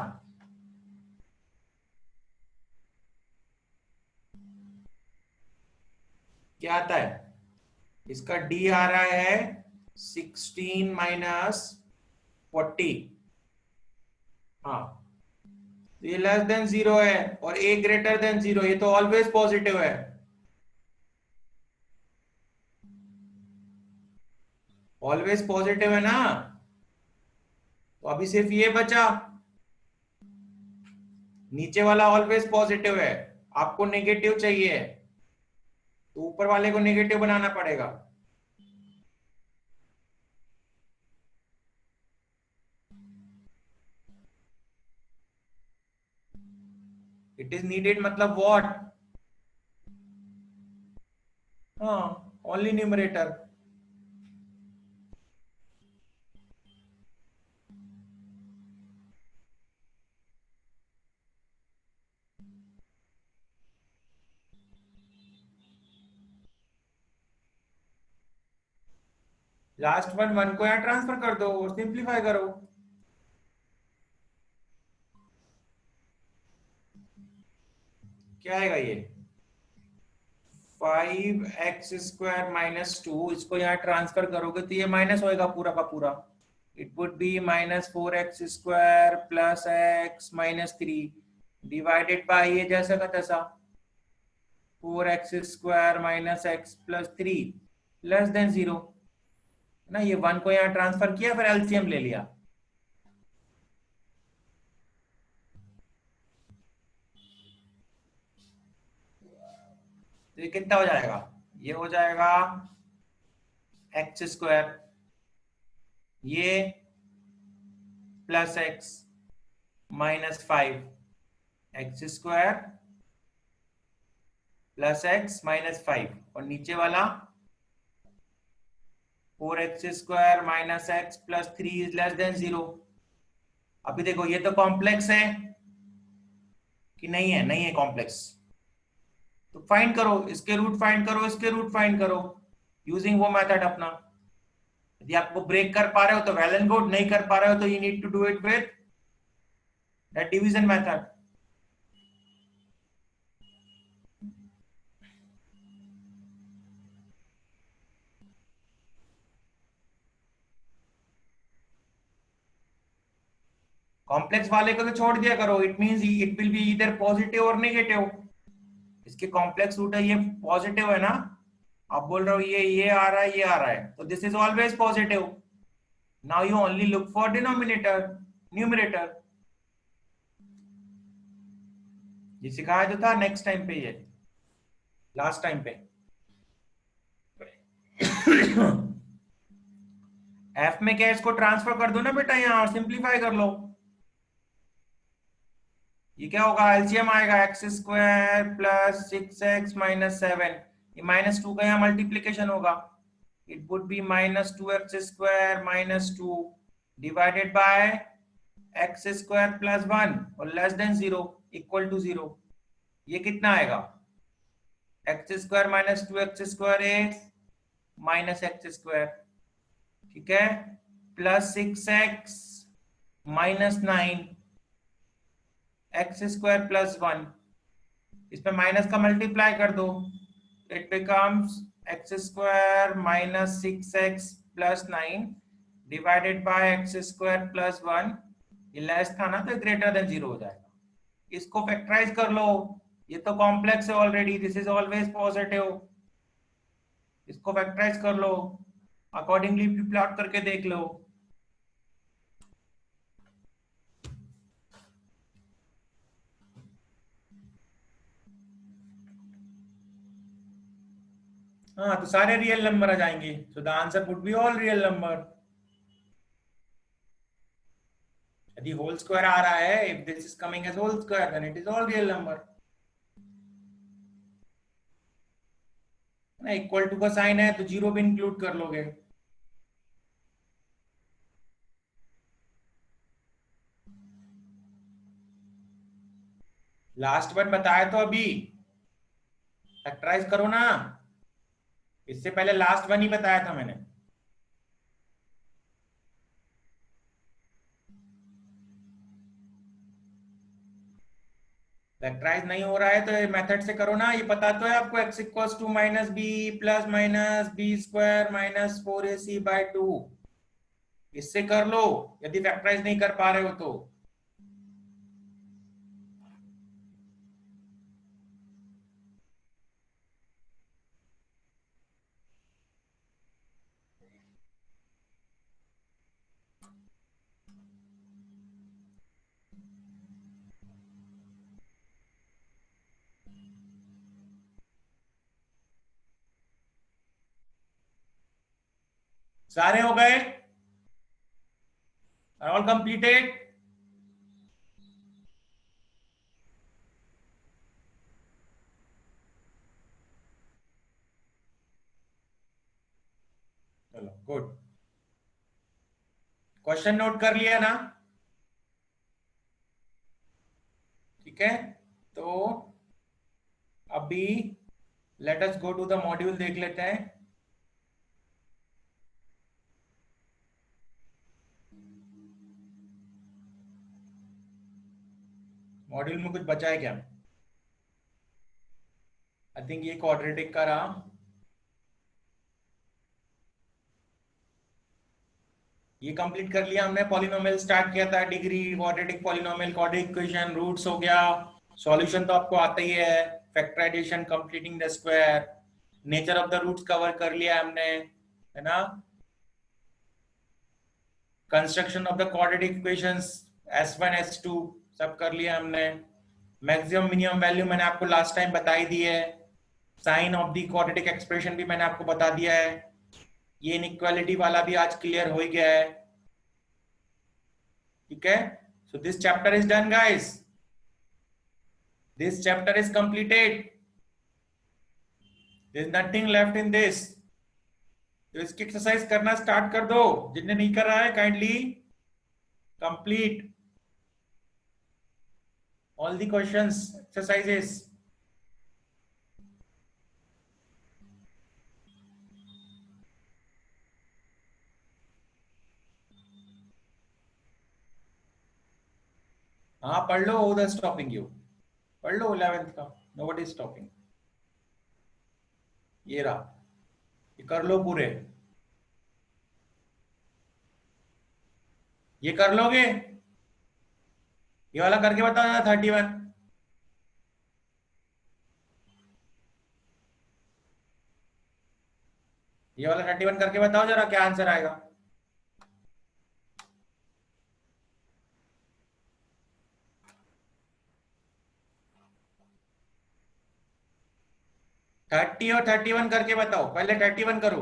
क्या आता है? इसका डी आ रहा है 16 माइनस 40, हाँ, तो ये लेस देन 0 है, और ए ग्रेटर देन 0, ये तो ऑलवेज पॉजिटिव है, ऑलवेज पॉजिटिव है ना, तो अभी सिर्फ ये बचा, नीचे वाला ऑलवेज पॉजिटिव है, आपको नेगेटिव चाहिए, तो ऊपर वाले को नेगेटिव बनाना पड़ेगा। इट इज नीडेड मतलब व्हाट? हाँ, ओनली न्यूमरेटर। लास्ट वन 1 को यहां ट्रांसफर कर दो और सिंप्लीफाई करो, क्या आएगा ये? 5x² माइनस 2, इसको यहाँ ट्रांसफर करोगे तो ये माइनस होएगा पूरा का पूरा, it would B minus 4x² plus x minus 3 divided by ये जैसा का तैसा 4x² minus x plus 3 less than 0 ना, ये 1 को यहाँ ट्रांसफर किया, फिर एलसीएम ले लिया, तो ये कितना हो जाएगा, ये हो जाएगा एक्स स्क्वायर, ये plus x minus 5, x square plus x minus 5, और नीचे वाला 4x square minus x plus 3 is less than 0। अभी देखो ये तो कॉम्प्लेक्स है कि नहीं है, नहीं है कॉम्प्लेक्स, तो फाइंड करो, इसके रूट फाइंड करो, इसके रूट फाइंड करो, यूजिंग वो मेथड अपना। यदि आपको ब्रेक कर पा रहे हो तो वेल एंड गुड, नहीं कर पा रहे हो तो you need to do it with that division method. Complex वाले को तो छोड़ दिया करो, it means it will be either positive और नेगेटिव। इसके कॉम्प्लेक्स रूट है, ये पॉजिटिव है ना, आप बोल रहे हो ये आ रहा है, ये आ रहा है, तो this is always positive. Now you only look for denominator, numerator. ये सिखाया जो था नेक्स्ट टाइम पे, ये लास्ट टाइम पे। एफ में क्या, इसको ट्रांसफर कर दो ना बेटा यहाँ, और सिंप्लीफाई कर लो। ये क्या होगा, एलसीएम आएगा x square plus 6x minus 7, ये माइनस 2 का यहाँ मल्टीप्लीकेशन होगा, it would B minus 2x square minus 2 divided bye x square plus 1 और लेस देन 0 इक्वल टू 0। ये कितना आएगा, x square minus 2x square is minus x square, ठीक है, plus 6x minus 9 x square plus 1, इसमें minus का multiply कर दो, it becomes x square minus 6x plus 9 divided by x square plus 1, ये लेस था ना तो ग्रेटर देन 0 हो जाएगा। इसको फैक्टराइज कर लो, ये तो कॉम्प्लेक्स है already, this is always positive, इसको फैक्टराइज कर लो, अकॉर्डिंगली प्लॉट करके देख लो। हाँ तो सारे रियल नंबर आ जाएंगे, so the answer would be all real number. यदि होल स्क्वायर आ रहा है, if this is coming as whole square then it is all real number. ना इक्वल टू का साइन है तो जीरो भी इंक्लूड कर लोगे। लास्ट वन बताया तो अभी, फैक्टराइज करो ना, इससे पहले लास्ट वन ही बताया था मैंने। फैक्टराइज नहीं हो रहा है तो ये मेथड से करो ना, ये पता तो है आपको, x equals to minus B plus minus B square minus 4ac by 2, इससे कर लो यदि फैक्टराइज नहीं कर पा रहे हो तो। सारे हो गए, ऑल कंप्लीटेड। चलो गुड, क्वेश्चन नोट कर लिया ना, ठीक है। तो अभी let us go to the module, देख लेते हैं। मॉड्यूल में कुछ बचा है क्या, आई थिंक ये क्वाड्रेटिक का रहा। ये कंप्लीट कर लिया हमने, पॉलिनोमियल स्टार्ट किया था, degree, quadratic polynomial, quadratic equation, roots हो गया, सॉल्यूशन तो आपको आता ही है, factorisation, completing the square, nature of the roots cover कर लिया हमने, है ना, construction of the quadratic equations S1 S2 सब कर लिया हमने, मैक्सिमम मिनिमम वैल्यू मैंने आपको लास्ट टाइम बताई दी है, sign of the quadratic expression भी मैंने आपको बता दिया है। ये इनइक्वालिटी वाला भी आज क्लियर हो ही गया है। ठीक है, so this chapter is done guys, this chapter is completed, there is nothing left in this. तो इसकी एक्सरसाइज करना स्टार्ट कर दो, जिन्हें नहीं कर रहा है kindly complete all the questions exercises। हाँ पढ़ लो, who is stopping you, पढ़ लो 11th का, nobody is stopping। ये रहा, ये कर लो पूरे, ये कर लोगे, ये वाला करके बताओ 31। ये वाला 31 करके बताओ जरा, क्या आंसर आएगा। थर्टी और 31 करके बताओ, पहले 31 करो।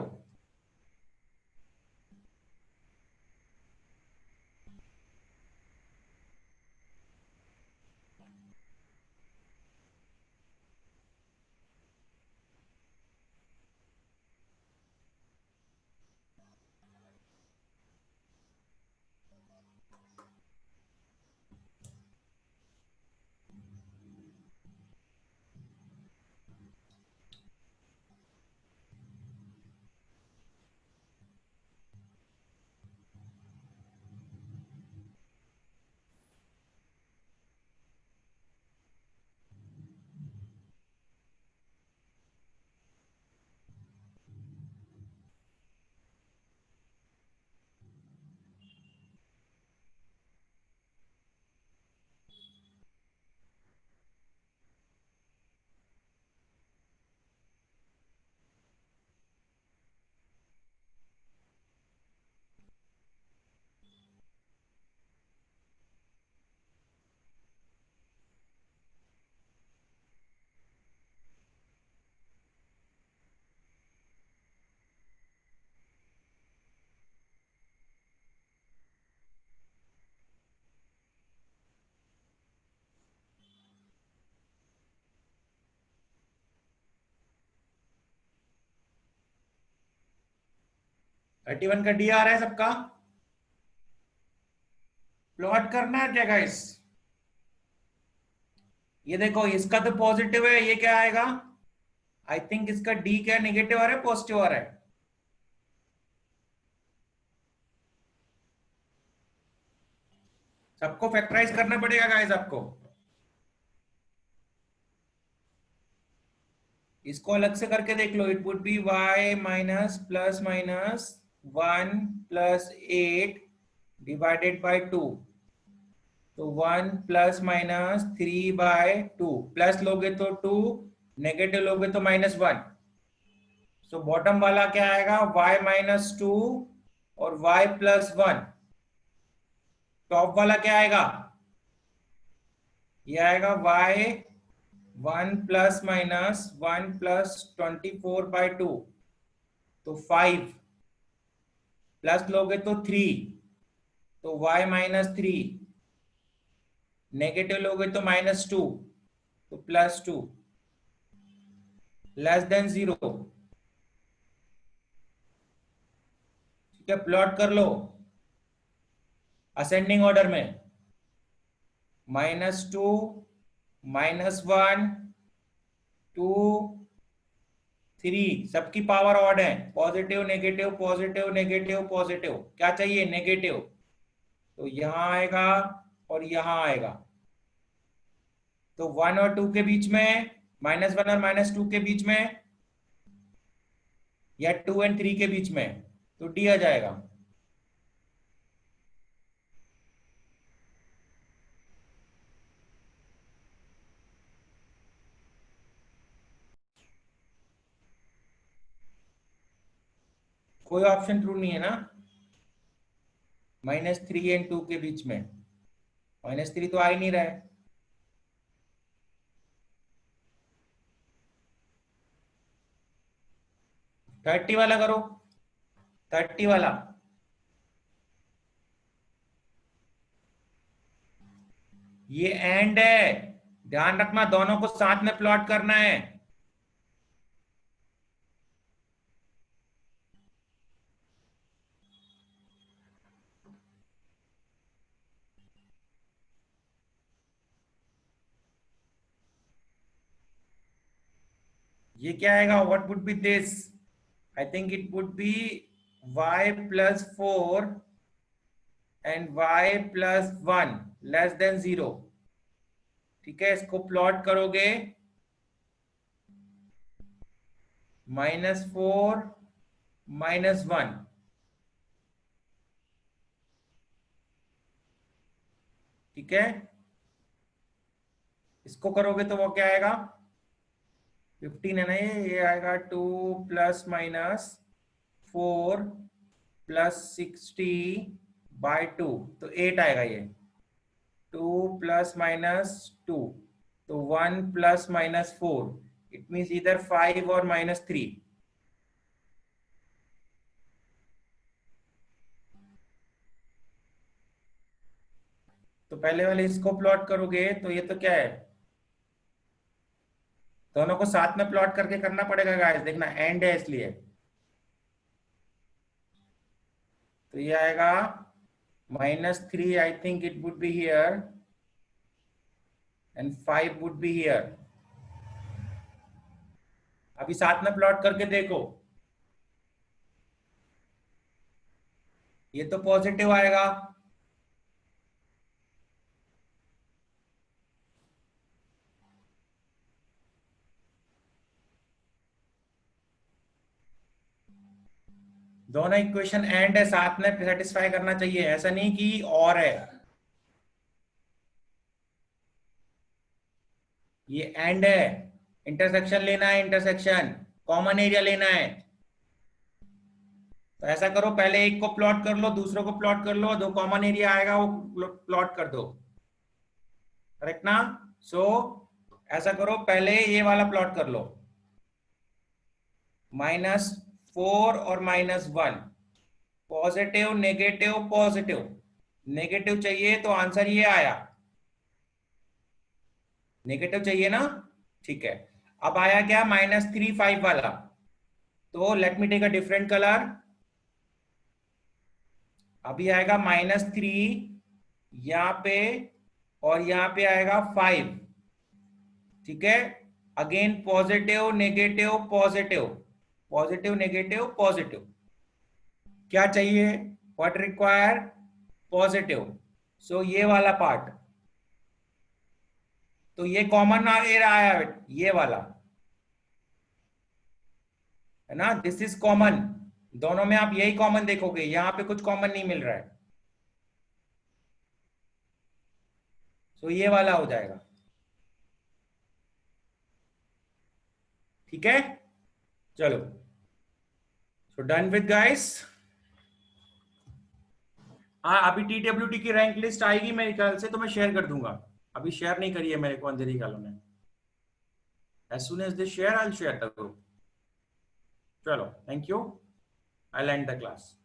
थर्टी वन का डी आ रहा है सबका, प्लॉट करना है क्या गाइस। ये देखो, इसका तो पॉजिटिव है, ये क्या आएगा, आई थिंक इसका डी क्या नेगेटिव आ रहा है पॉजिटिव आ रहा है। सबको फैक्टराइज करना पड़ेगा गाइस आपको, इसको अलग से करके देख लो। It would be y minus plus minus 1 plus 8 divided by 2, तो 1 प्लस माइनस 3 बाय 2, प्लस लोगे तो 2, नेगेटिव लोगे तो -1। सो बॉटम वाला क्या आएगा, y माइनस 2 और y प्लस 1। टॉप वाला क्या आएगा, ये आएगा y 1 प्लस माइनस 1 प्लस 24/2, तो 5, प्लस लोगे तो 3, तो y माइनस 3, नेगेटिव लोगे तो -2, तो +2, लेस देन 0। ठीक है, प्लॉट कर लो असेंडिंग ऑर्डर में, -2, -1, 2, 3, सबकी पावर ऑड है, positive negative positive negative positive, क्या चाहिए नेगेटिव, तो यहां आएगा और यहां आएगा। तो 1 और 2 के बीच में, -1 और -2 के बीच में, या 2 और 3 के बीच में, तो डी आ जाएगा। कोई ऑप्शन ट्रू नहीं है ना, -3 और 2 के बीच में, -3 तो आ ही नहीं रहा है। 30 वाला करो, 30 वाला। ये एंड है, ध्यान रखना दोनों को साथ में प्लॉट करना है। ये क्या आएगा, what would be this? I think it would be y plus 4 and y plus 1 less than 0। ठीक है, इसको प्लॉट करोगे -4 -1। ठीक है, इसको करोगे तो वो क्या आएगा, 15 है ना, ये आएगा 2 प्लस माइनस 4 प्लस 60/2, तो 8 आएगा ये। 2 प्लस माइनस 2, तो 1 प्लस माइनस 4, इट मीन्स इधर 5 और -3। तो पहले वाले इसको प्लॉट करोगे तो ये तो क्या है, दोनों को साथ में प्लॉट करके करना पड़ेगा गाइस, देखना एंड है इसलिए। तो ये आएगा -3, आई think it would be here and 5 would be here. अभी साथ में प्लॉट करके देखो, ये तो पॉजिटिव आएगा, दोनों इक्वेशन एंड है, साथ में सेटिस्फाई करना चाहिए, ऐसा नहीं कि और है। ये एंड है, इंटरसेक्शन लेना है, इंटरसेक्शन कॉमन एरिया लेना है। तो ऐसा करो, पहले एक को प्लॉट कर लो, दूसरों को प्लॉट कर लो, जो कॉमन एरिया आएगा वो प्लॉट कर दो, करेक्ट ना? सो ऐसा करो, पहले ये वाला प्लॉट कर लो, -4 और -1, पॉजिटिव नेगेटिव पॉजिटिव। नेगेटिव चाहिए तो आंसर ये आया, नेगेटिव चाहिए ना, ठीक है। अब आया क्या, -3 5 वाला, तो let me take a different colour. अभी आएगा -3 यहां पे, और यहां पे आएगा 5। ठीक है, again positive negative positive, positive negative positive. क्या चाहिए, व्हाट रिक्वायर, पॉजिटिव। सो ये वाला पार्ट, तो ये कॉमन एरिया आया ये वाला, है ना, दिस इज कॉमन। दोनों में आप यही कॉमन देखोगे, यहां पे कुछ कॉमन नहीं मिल रहा है, सो ये वाला हो जाएगा। ठीक है, चलो, सो डन विद गाइस। हाँ, अभी TWT की रैंक लिस्ट आएगी मेरे ख्याल से, तो मैं शेयर कर दूंगा। अभी शेयर नहीं करी है मेरे को अंजलि कालों ने। As soon as they share, I'll share the group. चलो, thank you. I'll end the class.